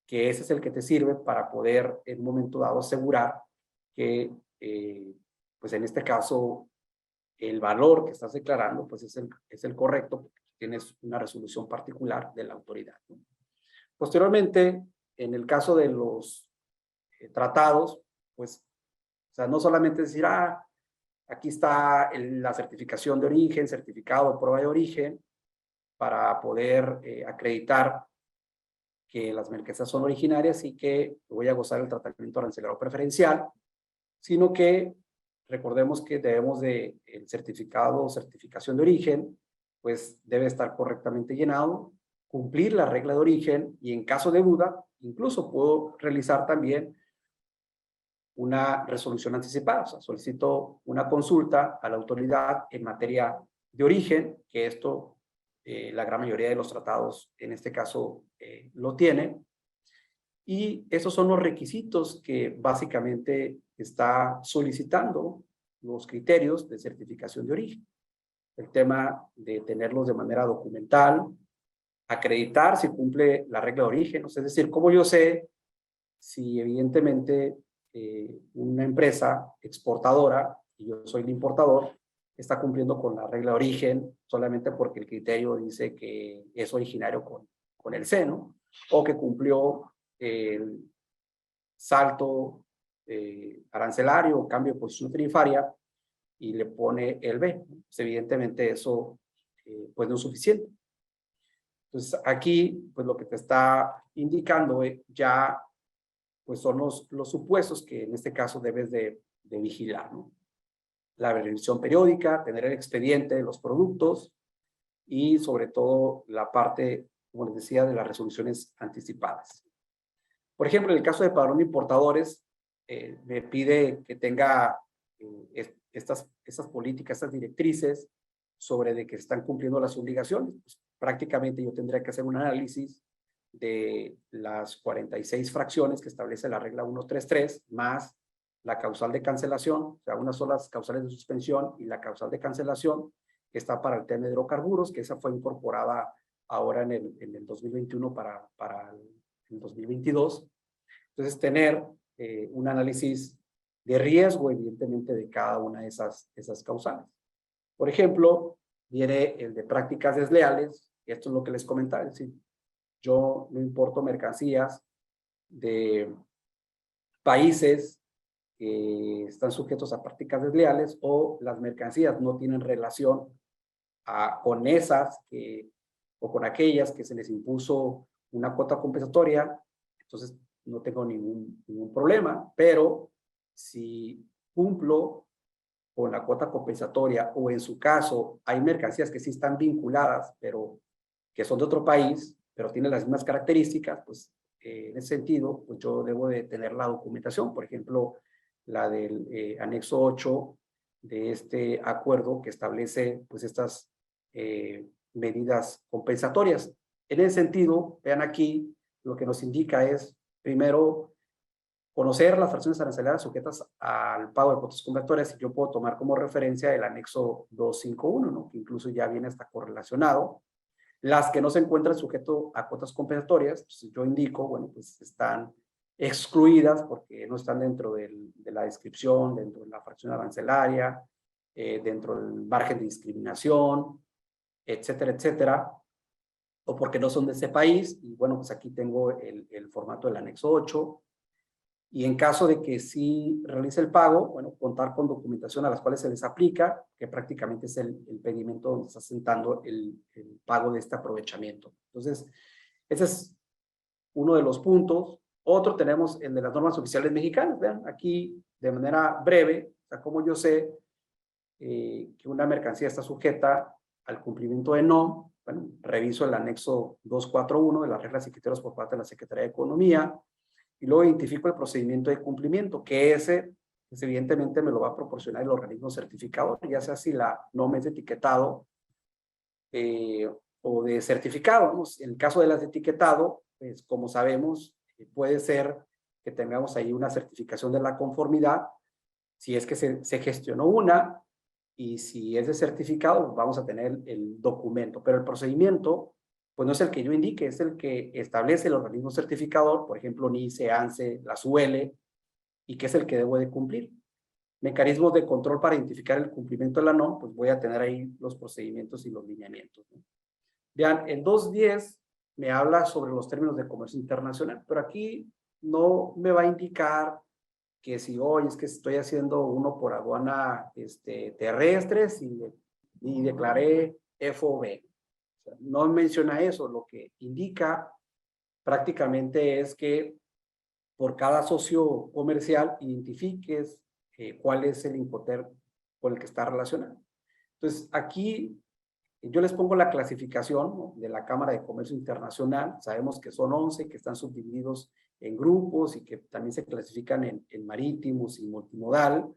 que ese es el que te sirve para poder en un momento dado asegurar que, pues en este caso, el valor que estás declarando, pues es el correcto, porque tienes una resolución particular de la autoridad, ¿no? Posteriormente, en el caso de los tratados, pues, o sea, no solamente decir, aquí está la certificación de origen, certificado de prueba de origen, para poder acreditar que las mercancías son originarias y que voy a gozar el tratamiento arancelario preferencial, sino que recordemos que debemos de el certificado o certificación de origen, pues debe estar correctamente llenado, cumplir la regla de origen y en caso de duda, incluso puedo realizar también una resolución anticipada, o sea, solicito una consulta a la autoridad en materia de origen, que esto la gran mayoría de los tratados en este caso lo tiene, y esos son los requisitos que básicamente está solicitando los criterios de certificación de origen. El tema de tenerlos de manera documental, acreditar si cumple la regla de origen, es decir, cómo yo sé si evidentemente una empresa exportadora, y yo soy el importador, está cumpliendo con la regla de origen solamente porque el criterio dice que es originario con el C, ¿no? O que cumplió el salto arancelario o cambio de posición tarifaria y le pone el B. Pues evidentemente eso pues no es suficiente. Entonces aquí pues lo que te está indicando ya pues son los supuestos que en este caso debes de vigilar, ¿no? La revisión periódica, tener el expediente de los productos y sobre todo la parte, como les decía, de las resoluciones anticipadas. Por ejemplo, en el caso de padrón de importadores, me pide que tenga estas políticas, estas directrices sobre de que están cumpliendo las obligaciones. Pues, prácticamente yo tendría que hacer un análisis de las 46 fracciones que establece la regla 133, más la causal de cancelación, o sea, unas son las causales de suspensión y la causal de cancelación, que está para el tema de hidrocarburos, que esa fue incorporada ahora en el 2021 para el 2022. Entonces, tener un análisis de riesgo, evidentemente, de cada una de esas causales. Por ejemplo, viene el de prácticas desleales, esto es lo que les comentaba, es decir, yo no importo mercancías de países que están sujetos a prácticas desleales o las mercancías no tienen relación con esas o con aquellas que se les impuso una cuota compensatoria, entonces no tengo ningún problema, pero si cumplo con la cuota compensatoria o en su caso hay mercancías que sí están vinculadas, pero que son de otro país, pero tienen las mismas características, pues en ese sentido, pues yo debo de tener la documentación, por ejemplo, la del anexo 8 de este acuerdo que establece pues estas medidas compensatorias. En ese sentido, vean aquí, lo que nos indica es, primero, conocer las fracciones arancelarias sujetas al pago de cuotas convertorias, y yo puedo tomar como referencia el anexo 251, ¿no? Que incluso ya viene hasta correlacionado. Las que no se encuentran sujeto a cuotas compensatorias, pues yo indico, bueno, pues están excluidas porque no están dentro de la descripción, dentro de la fracción arancelaria, dentro del margen de discriminación, etcétera, etcétera, o porque no son de ese país, y bueno, pues aquí tengo el formato del anexo 8, y en caso de que sí realice el pago, bueno, contar con documentación a las cuales se les aplica, que prácticamente es el pedimento donde está sentando el pago de este aprovechamiento. Entonces, ese es uno de los puntos. Otro tenemos el de las normas oficiales mexicanas. Vean, aquí de manera breve, o sea, como yo sé que una mercancía está sujeta al cumplimiento de NOM, bueno, reviso el anexo 241 de las reglas y criterios por parte de la Secretaría de Economía, y luego identifico el procedimiento de cumplimiento, que ese, pues evidentemente me lo va a proporcionar el organismo certificador, ya sea si la NOM es de etiquetado o de certificado, ¿no? En el caso de las de etiquetado, pues como sabemos, puede ser que tengamos ahí una certificación de la conformidad, si es que se gestionó una, y si es de certificado, pues vamos a tener el documento. Pero el procedimiento, pues no es el que yo indique, es el que establece el organismo certificador, por ejemplo, NICE, ANSE, la SUELE, y que es el que debo de cumplir. Mecanismos de control para identificar el cumplimiento de la NOM, pues voy a tener ahí los procedimientos y los lineamientos, ¿no? Vean, el 210 me habla sobre los términos de comercio internacional, pero aquí no me va a indicar que si hoy es que estoy haciendo uno por aduana terrestres y declaré FOB. O sea, no menciona eso, lo que indica prácticamente es que por cada socio comercial identifiques cuál es el Incoterm con el que está relacionado. Entonces, aquí yo les pongo la clasificación, ¿no?, de la Cámara de Comercio Internacional. Sabemos que son 11, que están subdivididos en grupos y que también se clasifican en marítimos y multimodal,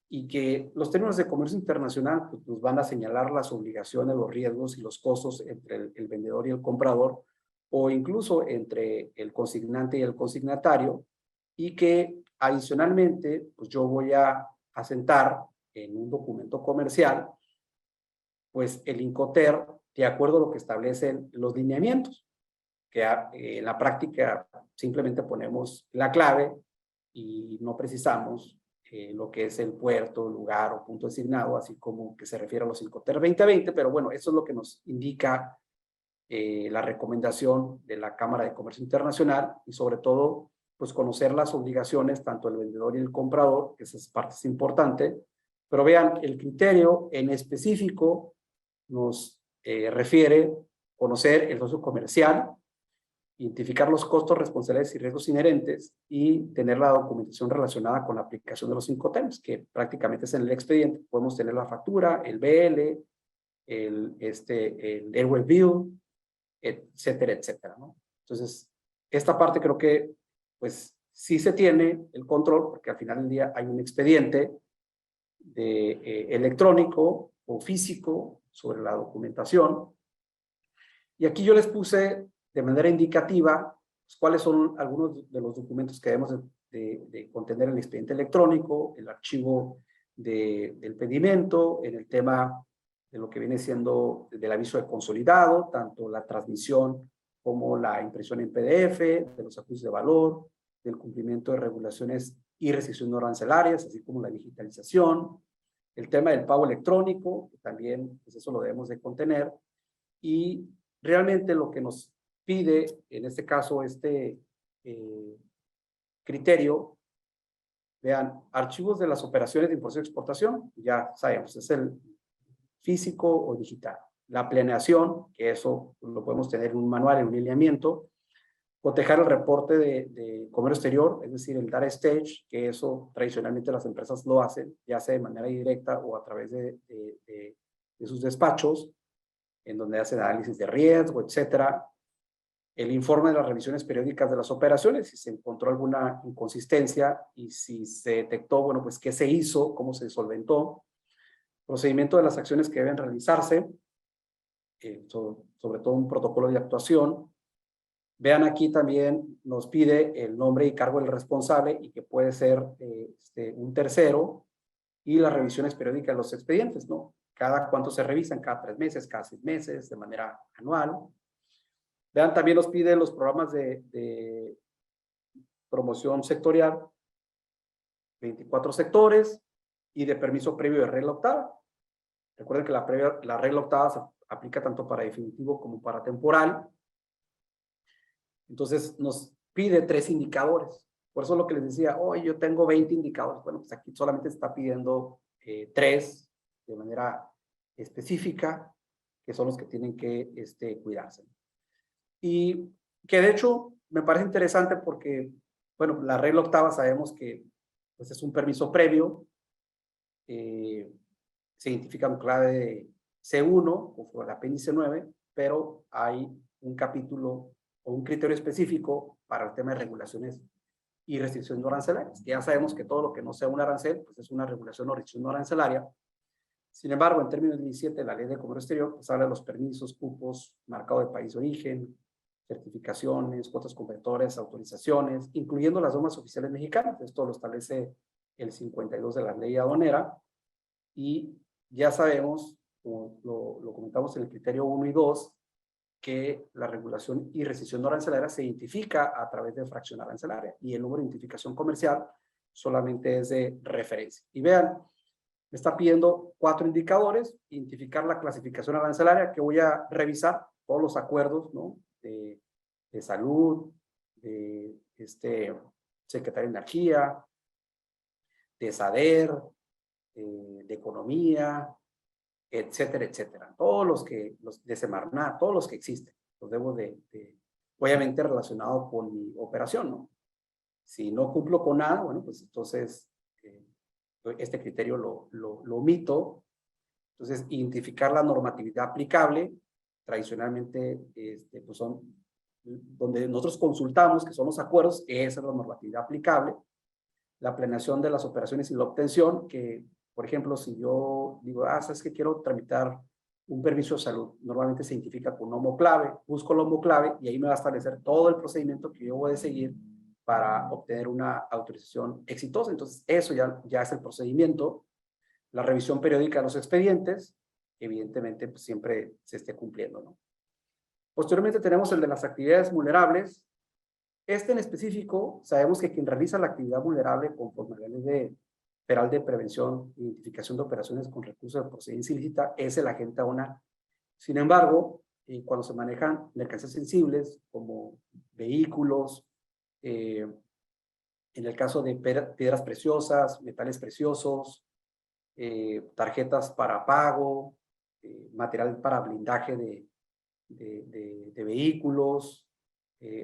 y que los términos de comercio internacional pues, nos van a señalar las obligaciones, los riesgos y los costos entre el vendedor y el comprador, o incluso entre el consignante y el consignatario, y que adicionalmente pues yo voy a asentar en un documento comercial pues el Incoterm de acuerdo a lo que establecen los lineamientos, que en la práctica simplemente ponemos la clave y no precisamos lo que es el puerto, lugar o punto designado, así como que se refiere a los Incoterm 2020, pero bueno, eso es lo que nos indica la recomendación de la Cámara de Comercio Internacional, y sobre todo, pues conocer las obligaciones, tanto el vendedor y el comprador, que esa parte es importante, pero vean, el criterio en específico nos refiere conocer el socio comercial, identificar los costos, responsabilidades y riesgos inherentes y tener la documentación relacionada con la aplicación de los Incoterms, que prácticamente es en el expediente. Podemos tener la factura, el BL, el Airway Bill, etcétera, etcétera, ¿no? Entonces, esta parte creo que, pues, sí se tiene el control, porque al final del día hay un expediente electrónico o físico sobre la documentación. Y aquí yo les puse de manera indicativa pues, cuáles son algunos de los documentos que debemos de contener en el expediente electrónico, el archivo del pedimento, en el tema de lo que viene siendo del aviso de consolidado, tanto la transmisión como la impresión en PDF, de los acuerdos de valor, del cumplimiento de regulaciones y restricciones no arancelarias, así como la digitalización, el tema del pago electrónico, que también pues eso lo debemos de contener, y realmente lo que nos pide, en este caso, criterio, vean, archivos de las operaciones de importación y exportación, ya sabemos, es el físico o digital. La planeación, que eso lo podemos tener en un manual, en un lineamiento. Cotejar el reporte de comercio exterior, es decir, el data stage, que eso tradicionalmente las empresas lo hacen, ya sea de manera directa o a través de sus despachos, en donde hacen análisis de riesgo, etcétera. El informe de las revisiones periódicas de las operaciones, si se encontró alguna inconsistencia y si se detectó, bueno, pues qué se hizo, cómo se solventó. Procedimiento de las acciones que deben realizarse, sobre todo un protocolo de actuación. Vean aquí también nos pide el nombre y cargo del responsable y que puede ser un tercero, y las revisiones periódicas de los expedientes, ¿no? Cada cuánto se revisan, cada 3 meses, cada 6 meses, de manera anual. Vean, también nos pide los programas de promoción sectorial, 24 sectores, y de permiso previo de regla octava. Recuerden que la regla octava se aplica tanto para definitivo como para temporal. Entonces nos pide 3 indicadores. Por eso lo que les decía, hoy yo tengo 20 indicadores. Bueno, pues aquí solamente está pidiendo 3 de manera específica, que son los que tienen que cuidarse. Y que de hecho me parece interesante porque, bueno, la regla octava sabemos que pues, es un permiso previo, se identifica con clave de C1, conforme al apéndice 9, pero hay un capítulo o un criterio específico para el tema de regulaciones y restricciones no arancelarias. Ya sabemos que todo lo que no sea un arancel, pues es una regulación o restricción no arancelaria. Sin embargo, en términos 17 de la Ley de Comercio Exterior, pues habla de los permisos, cupos, marcado de país de origen, certificaciones, cuotas convertores, autorizaciones, incluyendo las normas oficiales mexicanas. Esto lo establece el 52 de la ley aduanera. Y ya sabemos, como lo comentamos en el criterio 1 y 2, que la regulación y rescisión no arancelaria se identifica a través de fracción arancelaria y el número de identificación comercial solamente es de referencia. Y vean, me está pidiendo 4 indicadores: identificar la clasificación arancelaria, que voy a revisar todos los acuerdos, ¿no? de salud, de Secretaría de Energía, de SADER, de Economía, etcétera, etcétera. Todos los de Semarnat, todos los que existen, los debo obviamente relacionado con mi operación, ¿no? Si no cumplo con nada, bueno, pues entonces este criterio lo omito. Entonces, identificar la normatividad aplicable, tradicionalmente, pues son donde nosotros consultamos, que son los acuerdos, esa es la normatividad aplicable. La planeación de las operaciones y la obtención, que, por ejemplo, si yo digo, sabes que quiero tramitar un permiso de salud, normalmente se identifica con un homoclave, busco el homoclave y ahí me va a establecer todo el procedimiento que yo voy a seguir para obtener una autorización exitosa. Entonces, eso ya es el procedimiento. La revisión periódica de los expedientes, evidentemente, pues siempre se esté cumpliendo, ¿no? Posteriormente tenemos el de las actividades vulnerables. En específico, sabemos que quien realiza la actividad vulnerable conforme a la Ley Federal de Prevención e Identificación de Operaciones con Recursos de Procedencia Ilícita es el agente aduanal. Sin embargo, cuando se manejan mercancías sensibles como vehículos, en el caso de piedras preciosas, metales preciosos, tarjetas para pago, material para blindaje de vehículos,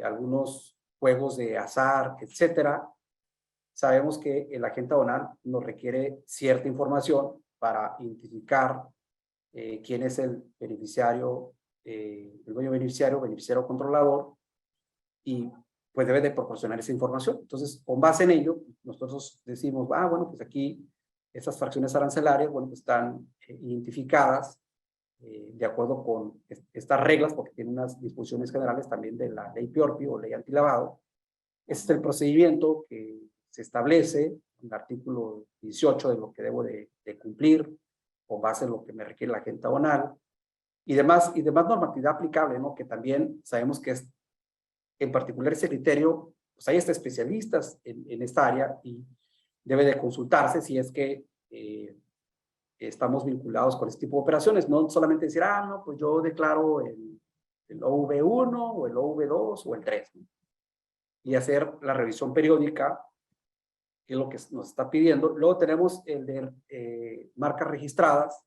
algunos juegos de azar, etcétera, sabemos que el agente aduanal nos requiere cierta información para identificar quién es el beneficiario, el dueño beneficiario controlador, y pues debe de proporcionar esa información. Entonces, con base en ello, nosotros decimos, bueno, pues aquí estas fracciones arancelarias, bueno, pues están identificadas de acuerdo con estas reglas, porque tienen unas disposiciones generales también de la ley PIORPI o ley antilavado. Este es el procedimiento que se establece en el artículo 18 de lo que debo de cumplir con base en lo que me requiere la agente aduanal y demás normatividad aplicable, ¿no? Que también sabemos que es, en particular ese criterio, pues hay hasta especialistas en esta área y debe de consultarse si es que estamos vinculados con este tipo de operaciones, no solamente decir, no, pues yo declaro el OV1 o el OV2 o el 3, ¿no? Y hacer la revisión periódica, que es lo que nos está pidiendo. Luego tenemos el de marcas registradas,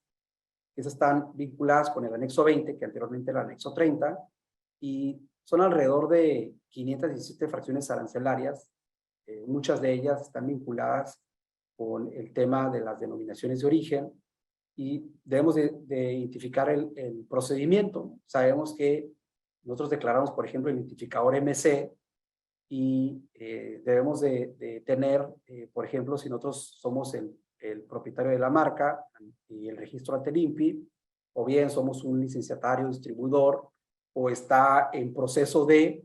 que están vinculadas con el anexo 20, que anteriormente era el anexo 30, y son alrededor de 517 fracciones arancelarias. Muchas de ellas están vinculadas con el tema de las denominaciones de origen, y debemos de identificar el procedimiento. Sabemos que nosotros declaramos, por ejemplo, el identificador MC, y debemos de tener, por ejemplo, si nosotros somos el propietario de la marca y el registro ante el INPI, o bien somos un licenciatario, distribuidor, o está en proceso de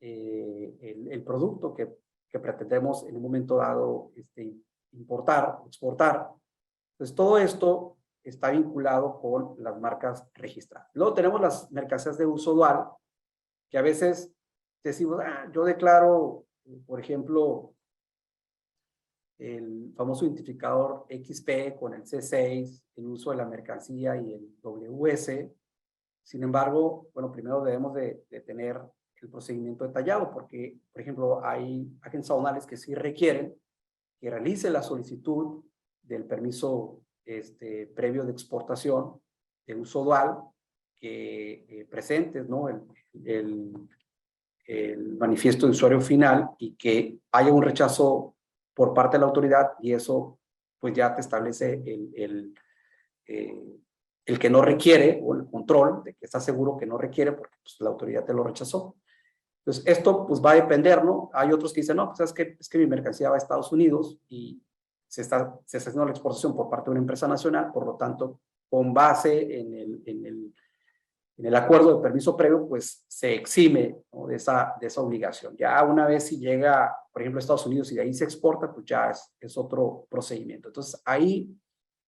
el producto que pretendemos en un momento dado importar, exportar. Entonces, todo esto está vinculado con las marcas registradas. Luego tenemos las mercancías de uso dual, que a veces decimos, yo declaro, por ejemplo, el famoso identificador XP con el C6, el uso de la mercancía y el WS. Sin embargo, bueno, primero debemos de tener el procedimiento detallado, porque, por ejemplo, hay agentes aduanales que sí requieren que realice la solicitud del permiso previo de exportación de uso dual, que presentes, ¿no? el manifiesto de usuario final y que haya un rechazo por parte de la autoridad, y eso pues ya te establece el que no requiere, o el control de que estás seguro que no requiere porque pues, la autoridad te lo rechazó. Entonces esto pues va a depender, ¿no? Hay otros que dicen, no, pues es que mi mercancía va a Estados Unidos y se está haciendo la exportación por parte de una empresa nacional, por lo tanto, con base en en el acuerdo de permiso previo, pues se exime, ¿no?, de esa obligación. Ya una vez si llega, por ejemplo, a Estados Unidos y de ahí se exporta, pues ya es otro procedimiento. Entonces ahí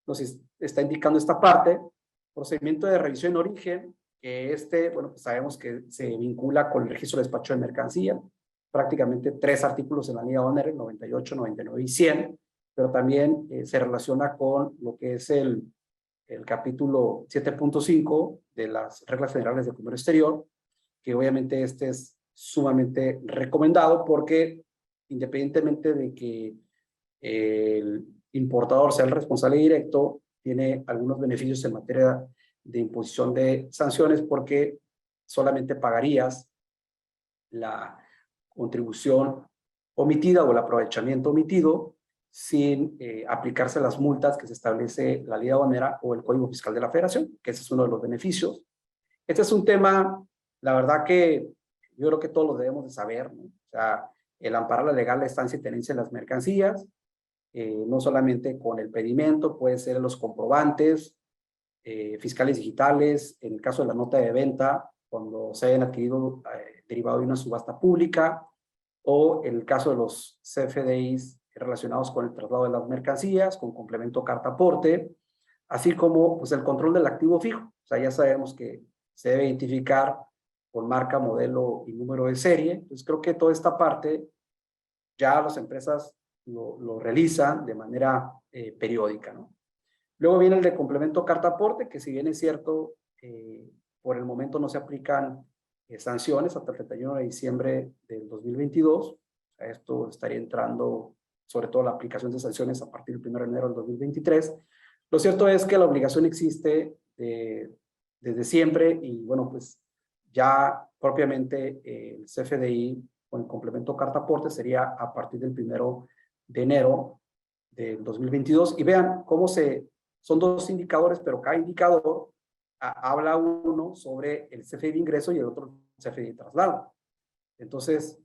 nos está indicando esta parte, procedimiento de revisión en origen, que bueno, pues sabemos que se vincula con el registro de despacho de mercancía, prácticamente 3 artículos en la ley aduanera, 98, 99 y 100, pero también se relaciona con lo que es el capítulo 7.5 de las reglas generales de comercio exterior, que obviamente este es sumamente recomendado porque independientemente de que el importador sea el responsable directo, tiene algunos beneficios en materia de imposición de sanciones porque solamente pagarías la contribución omitida o el aprovechamiento omitido sin aplicarse las multas que se establece la ley aduanera o el Código Fiscal de la Federación, que ese es uno de los beneficios. Este es un tema, la verdad que yo creo que todos lo debemos de saber, ¿no? O sea, el amparar la legal la estancia y tenencia de las mercancías, no solamente con el pedimento, puede ser los comprobantes, fiscales digitales, en el caso de la nota de venta, cuando se hayan adquirido derivado de una subasta pública, o en el caso de los CFDIs relacionados con el traslado de las mercancías, con complemento carta aporte, así como pues, el control del activo fijo. O sea, ya sabemos que se debe identificar con marca, modelo y número de serie. Entonces creo que toda esta parte ya las empresas lo realizan de manera periódica, ¿no? Luego viene el de complemento carta aporte, que si bien es cierto, por el momento no se aplican sanciones hasta el 31 de diciembre del 2022. Esto estaría entrando, sobre todo la aplicación de sanciones a partir del 1 de enero del 2023. Lo cierto es que la obligación existe desde siempre y bueno, pues ya propiamente el CFDI con el complemento carta aporte sería a partir del 1 de enero del 2022. Y vean cómo son 2 indicadores, pero cada indicador habla uno sobre el CFDI de ingreso y el otro CFDI de traslado. Entonces,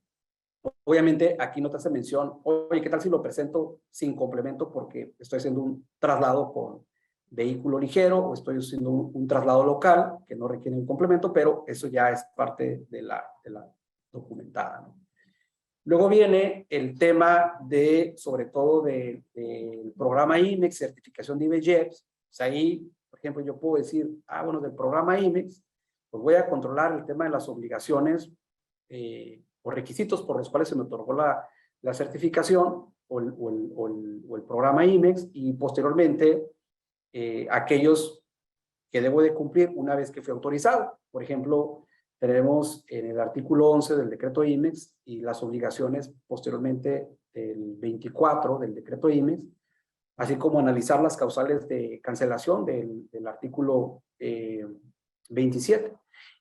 obviamente aquí no te hace mención, oye, ¿qué tal si lo presento sin complemento porque estoy haciendo un traslado con vehículo ligero o estoy haciendo un traslado local que no requiere un complemento, pero eso ya es parte de la documentada, ¿no? Luego viene el tema sobre todo del programa IMEX, certificación de IBEJEPS. O sea, ahí, por ejemplo, yo puedo decir, bueno, del programa IMEX, pues voy a controlar el tema de las obligaciones o requisitos por los cuales se me otorgó la certificación o el programa IMEX y posteriormente aquellos que debo de cumplir una vez que fui autorizado. Por ejemplo, tenemos en el artículo 11 del decreto IMEX y las obligaciones posteriormente del 24 del decreto IMEX, así como analizar las causales de cancelación del artículo 27.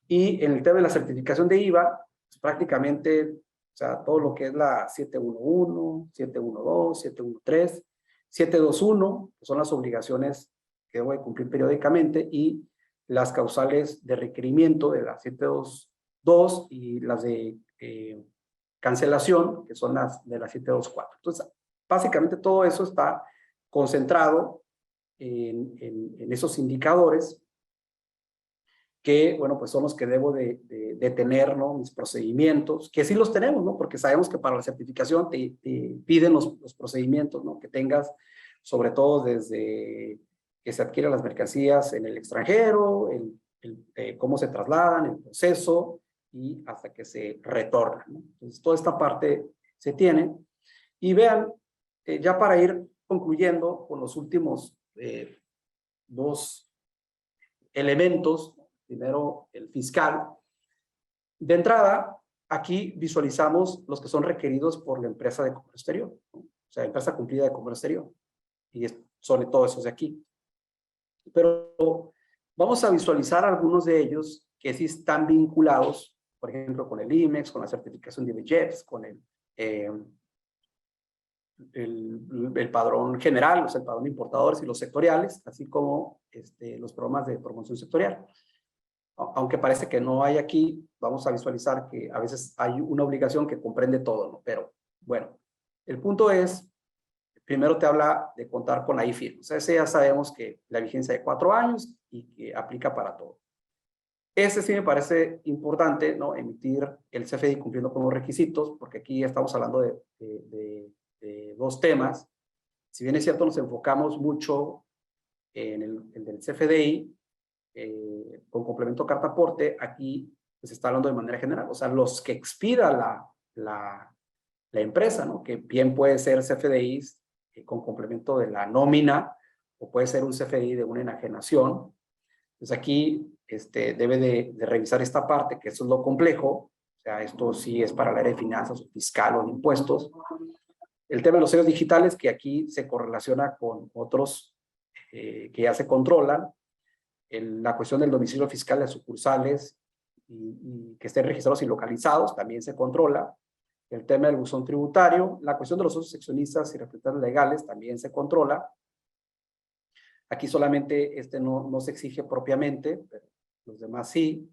Y en el tema de la certificación de IVA, pues prácticamente, o sea, todo lo que es la 711, 712, 713, 721, que son las obligaciones que debo de cumplir periódicamente, y las causales de requerimiento de la 722 y las de cancelación, que son las de la 724. Entonces, básicamente todo eso está concentrado en esos indicadores que, bueno, pues son los que debo de tener, ¿no? Mis procedimientos, que sí los tenemos, ¿no? Porque sabemos que para la certificación te piden los procedimientos, ¿no? Que tengas, sobre todo desde que se adquieren las mercancías en el extranjero, cómo se trasladan, el proceso y hasta que se retornan, ¿no? Entonces, toda esta parte se tiene. Y vean, ya para ir concluyendo con los últimos 2 elementos, primero el fiscal. De entrada, aquí visualizamos los que son requeridos por la empresa de comercio exterior, ¿no? O sea, empresa cumplida de comercio exterior. Y son todos esos de aquí. Pero vamos a visualizar algunos de ellos que sí están vinculados, por ejemplo, con el IMEX, con la certificación de IBEJEPS, con el padrón general, o sea, el padrón de importadores y los sectoriales, así como los programas de promoción sectorial. Aunque parece que no hay aquí, vamos a visualizar que a veces hay una obligación que comprende todo, ¿no? Pero bueno, el punto es, primero te habla de contar con la IFIR. O sea, ese ya sabemos que la vigencia de 4 años y que aplica para todo. Ese sí me parece importante, ¿no? Emitir el CFDI cumpliendo con los requisitos, porque aquí estamos hablando de dos temas. Si bien es cierto, nos enfocamos mucho en el del CFDI, con complemento carta aporte, aquí se está hablando de manera general, o sea, los que expida la empresa, ¿no? Que bien puede ser CFDIs con complemento de la nómina, o puede ser un CFDI de una enajenación. Entonces aquí debe de revisar esta parte, que eso es lo complejo, o sea, esto sí es para el área de finanzas o fiscal o de impuestos. El tema de los sellos digitales, que aquí se correlaciona con otros que ya se controlan. La cuestión del domicilio fiscal de sucursales y que estén registrados y localizados también se controla. El tema del buzón tributario, la cuestión de los socios seccionistas y representantes legales también se controla. Aquí solamente no se exige propiamente, pero los demás sí.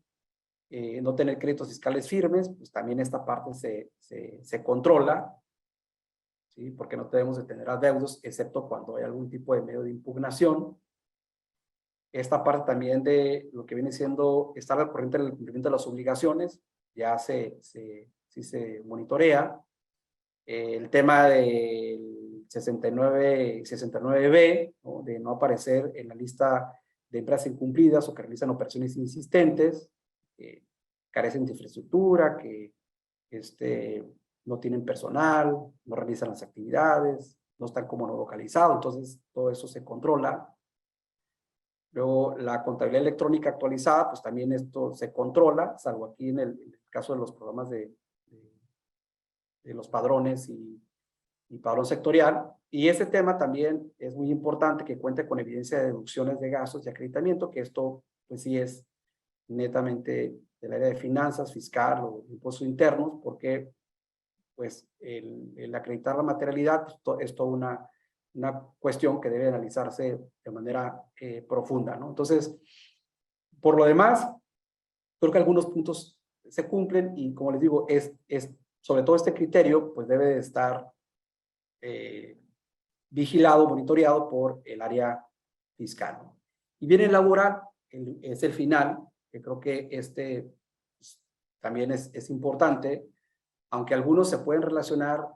No tener créditos fiscales firmes, pues también esta parte se controla, ¿sí? Porque no debemos de tener adeudos, excepto cuando hay algún tipo de medio de impugnación. Esta parte también de lo que viene siendo estar al corriente del cumplimiento de las obligaciones, ya sí se monitorea. El tema del 69B, ¿no? De no aparecer en la lista de empresas incumplidas o que realizan operaciones insistentes, que carecen de infraestructura, que no tienen personal, no realizan las actividades, no están como no localizados, entonces todo eso se controla. Luego, la contabilidad electrónica actualizada, pues también esto se controla, salvo aquí en el caso de los programas de los padrones y padrón sectorial. Y ese tema también es muy importante, que cuente con evidencia de deducciones de gastos y acreditamiento, que esto pues sí es netamente del área de finanzas, fiscal o impuestos internos, porque pues el acreditar la materialidad pues, es toda una cuestión que debe analizarse de manera profunda, ¿no? Entonces, por lo demás, creo que algunos puntos se cumplen y como les digo, sobre todo este criterio, pues debe de estar vigilado, monitoreado por el área fiscal, ¿no? Y viene el laboral, es el final, que creo que pues, también es importante, aunque algunos se pueden relacionar,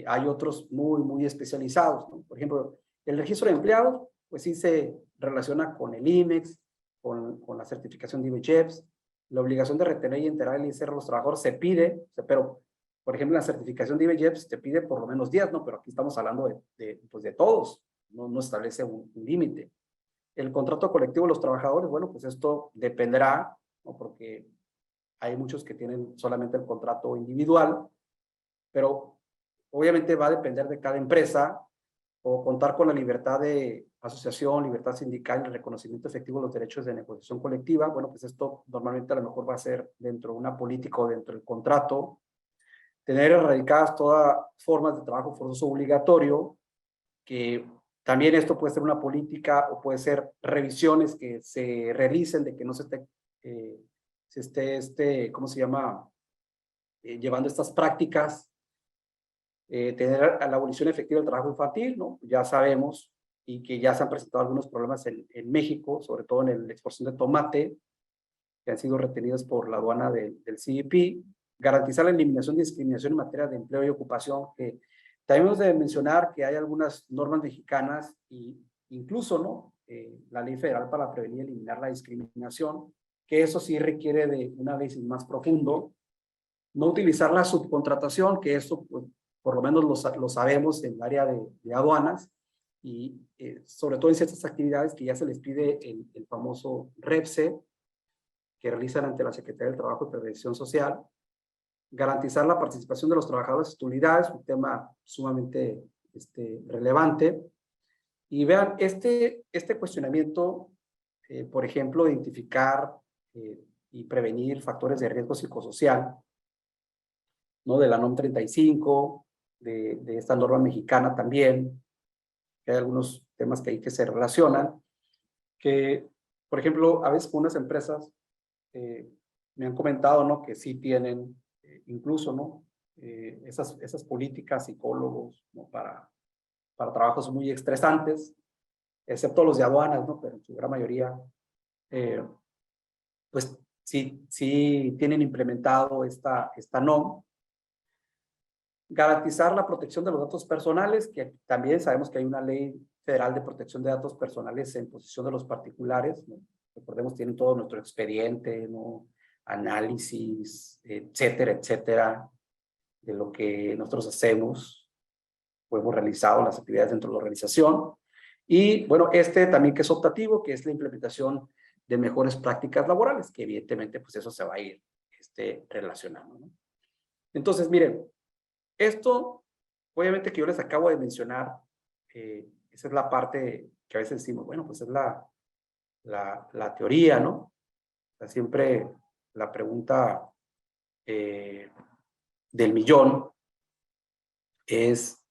hay otros muy especializados, ¿no? Por ejemplo, el registro de empleados, pues sí se relaciona con el IMEX, con la certificación de IBEJEPS, la obligación de retener y enterar el ISR a los trabajadores se pide, pero, por ejemplo, la certificación de IBEJEPS te pide por lo menos 10, ¿no? Pero aquí estamos hablando pues de todos, no establece un límite. El contrato colectivo de los trabajadores, bueno, pues esto dependerá, ¿no? Porque hay muchos que tienen solamente el contrato individual, pero obviamente va a depender de cada empresa, o contar con la libertad de asociación, libertad sindical y el reconocimiento efectivo de los derechos de negociación colectiva. Bueno, pues esto normalmente a lo mejor va a ser dentro de una política o dentro del contrato. Tener erradicadas todas formas de trabajo forzoso obligatorio, que también esto puede ser una política o puede ser revisiones que se realicen de que no se esté, ¿cómo se llama? Llevando estas prácticas. Tener a la abolición efectiva del trabajo infantil, ¿no? Ya sabemos y que ya se han presentado algunos problemas en México, sobre todo en la exportación de tomate, que han sido retenidos por la aduana del CIP. Garantizar la eliminación de discriminación en materia de empleo y ocupación, que también hemos de mencionar que hay algunas normas mexicanas e incluso, ¿no? La ley federal para prevenir y eliminar la discriminación, que eso sí requiere de un análisis más profundo. No utilizar la subcontratación, que eso pues, por lo menos lo sabemos en el área de aduanas, y sobre todo en ciertas actividades que ya se les pide el famoso REPSE, que realizan ante la Secretaría del Trabajo y Previsión Social. Garantizar la participación de los trabajadores en utilidades, un tema sumamente relevante. Y vean, este cuestionamiento, por ejemplo, identificar y prevenir factores de riesgo psicosocial, ¿no? De la NOM 35, de esta norma mexicana también, que hay algunos temas que se relacionan, que, por ejemplo, a veces con unas empresas me han comentado, ¿no? Que sí tienen incluso, ¿no? Esas políticas, psicólogos, ¿no? Para trabajos muy estresantes, excepto los de aduanas, ¿no? Pero en su gran mayoría, pues sí tienen implementado esta NOM. Garantizar la protección de los datos personales, que también sabemos que hay una ley federal de protección de datos personales en posesión de los particulares, ¿no? Recordemos, tienen todo nuestro expediente, ¿no? Análisis, etcétera, etcétera, de lo que nosotros hacemos o hemos realizado, las actividades dentro de la organización. Y bueno, también que es optativo, que es la implementación de mejores prácticas laborales, que evidentemente pues eso se va a ir relacionando, ¿no? Entonces, miren, esto, obviamente que yo les acabo de mencionar, esa es la parte que a veces decimos, bueno, pues es la teoría, ¿no? O sea, siempre la pregunta del millón es,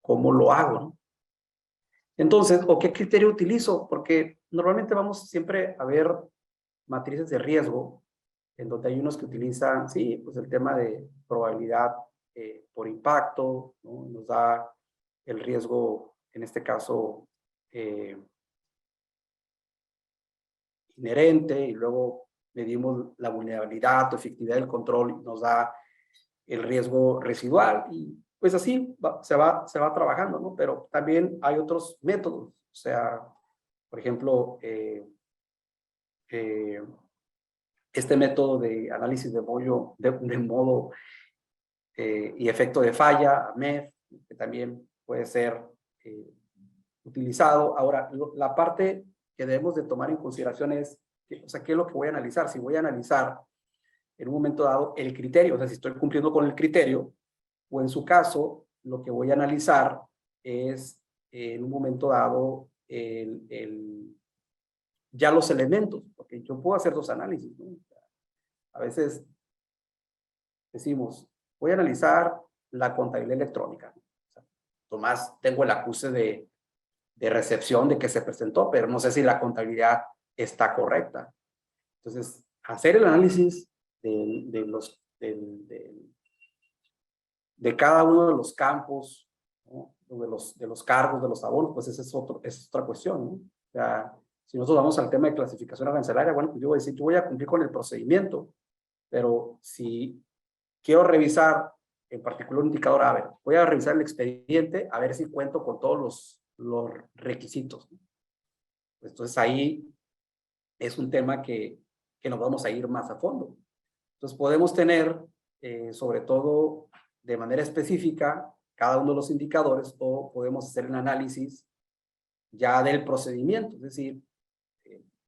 ¿cómo lo hago, no? Entonces, ¿o qué criterio utilizo? Porque normalmente vamos siempre a ver matrices de riesgo, en donde hay unos que utilizan, sí, pues el tema de probabilidad por impacto, ¿no? Nos da el riesgo, en este caso, inherente, y luego medimos la vulnerabilidad o efectividad del control y nos da el riesgo residual, y pues así se va trabajando, ¿no? Pero también hay otros métodos, o sea, por ejemplo, este método de análisis de modo y efecto de falla, MEF, que también puede ser utilizado. Ahora, la parte que debemos de tomar en consideración es, o sea, ¿qué es lo que voy a analizar? Si voy a analizar en un momento dado el criterio, o sea, si estoy cumpliendo con el criterio, o en su caso, lo que voy a analizar es en un momento dado ya los elementos, porque yo puedo hacer dos análisis, ¿no? A veces decimos, voy a analizar la contabilidad electrónica. O sea, Tomás, tengo el acuse de recepción de que se presentó, pero no sé si la contabilidad está correcta. Entonces, hacer el análisis de cada uno de los campos, ¿no? de los cargos, de los abonos, pues esa es otra cuestión, ¿no? O sea, si nosotros vamos al tema de clasificación arancelaria, bueno, pues yo voy a decir, yo voy a cumplir con el procedimiento, pero si quiero revisar en particular un indicador, a ver, voy a revisar el expediente a ver si cuento con todos los requisitos, ¿no? Entonces ahí es un tema que nos vamos a ir más a fondo. Entonces podemos tener, sobre todo de manera específica, cada uno de los indicadores, o podemos hacer un análisis ya del procedimiento, es decir,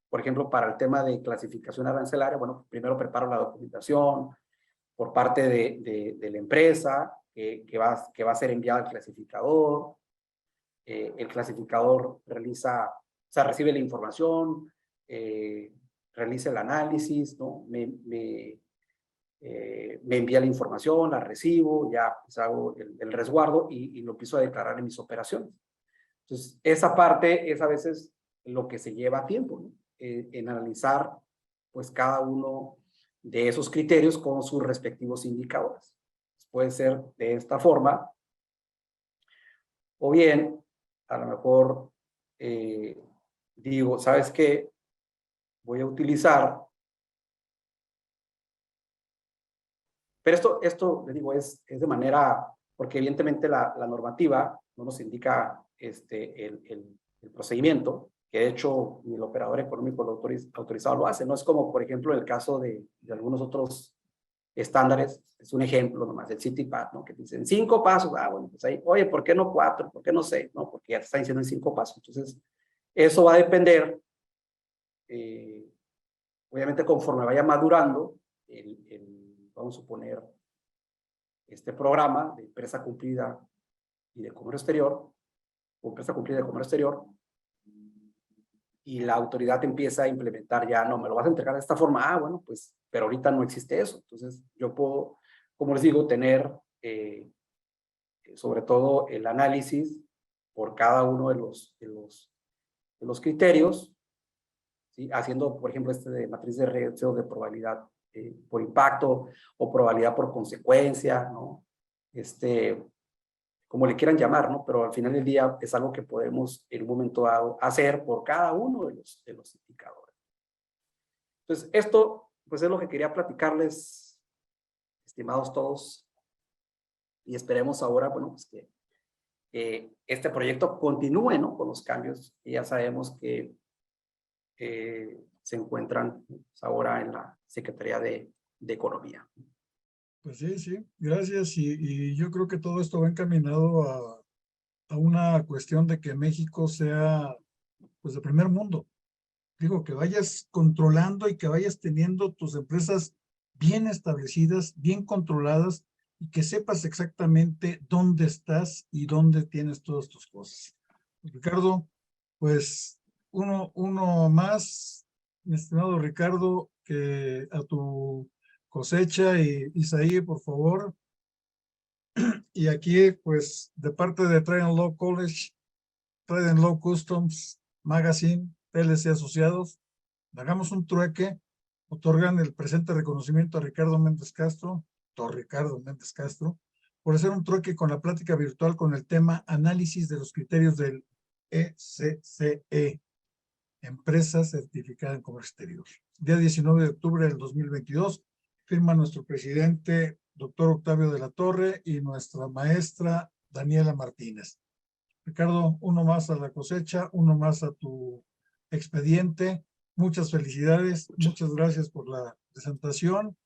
por ejemplo, para el tema de clasificación arancelaria, bueno, primero preparo la documentación por parte de la empresa que va a ser enviada al clasificador. El clasificador recibe la información, realiza el análisis, ¿no? Me envía la información, la recibo, ya pues hago el resguardo y lo empiezo a declarar en mis operaciones. Entonces, esa parte es a veces lo que se lleva tiempo, ¿no? En analizar pues cada uno de esos criterios con sus respectivos indicadores. Puede ser de esta forma, o bien, a lo mejor digo, ¿sabes qué? Voy a utilizar, pero esto les digo, es de manera, porque evidentemente la normativa no nos indica el procedimiento, que de hecho ni el operador económico autorizado lo hace, no es como, por ejemplo, el caso de algunos otros estándares, es un ejemplo nomás, el CityPad, ¿no? Que dicen 5 pasos, bueno, pues ahí, oye, ¿por qué no 4? ¿Por qué no 6? No, porque ya te están diciendo en 5 pasos. Entonces, eso va a depender, obviamente, conforme vaya madurando, vamos a suponer, este programa de empresa cumplida y de comercio exterior, o empresa cumplida de comercio exterior, y la autoridad empieza a implementar ya, no, me lo vas a entregar de esta forma, bueno, pues, pero ahorita no existe eso. Entonces, yo puedo, como les digo, tener sobre todo el análisis por cada uno de los criterios, ¿sí? Haciendo, por ejemplo, de matriz de riesgo de probabilidad por impacto o probabilidad por consecuencia, ¿no? Como le quieran llamar, ¿no? Pero al final del día es algo que podemos en un momento dado hacer por cada uno de los indicadores. Entonces, esto pues es lo que quería platicarles, estimados todos, y esperemos ahora, bueno, pues que este proyecto continúe, ¿no? Con los cambios, y ya sabemos que se encuentran pues, ahora en la Secretaría de Economía. Pues sí, sí, gracias. Y yo creo que todo esto va encaminado a una cuestión de que México sea, pues, de primer mundo. Digo, que vayas controlando y que vayas teniendo tus empresas bien establecidas, bien controladas, y que sepas exactamente dónde estás y dónde tienes todas tus cosas. Ricardo, pues uno más, mi estimado Ricardo, que a tu cosecha, y Isaí, por favor. Y aquí, pues, de parte de Trade and Law College, Trade and Law Customs Magazine, PLC Asociados, hagamos un trueque, otorgan el presente reconocimiento a Ricardo Méndez Castro, doctor Ricardo Méndez Castro, por hacer un trueque con la plática virtual con el tema Análisis de los criterios del ECCE, Empresa Certificada en Comercio Exterior. Día 19 de octubre del 2022, firma nuestro presidente, doctor Octavio de la Torre, y nuestra maestra Daniela Martínez. Ricardo, uno más a la cosecha, uno más a tu expediente. Muchas felicidades, muchas gracias por la presentación,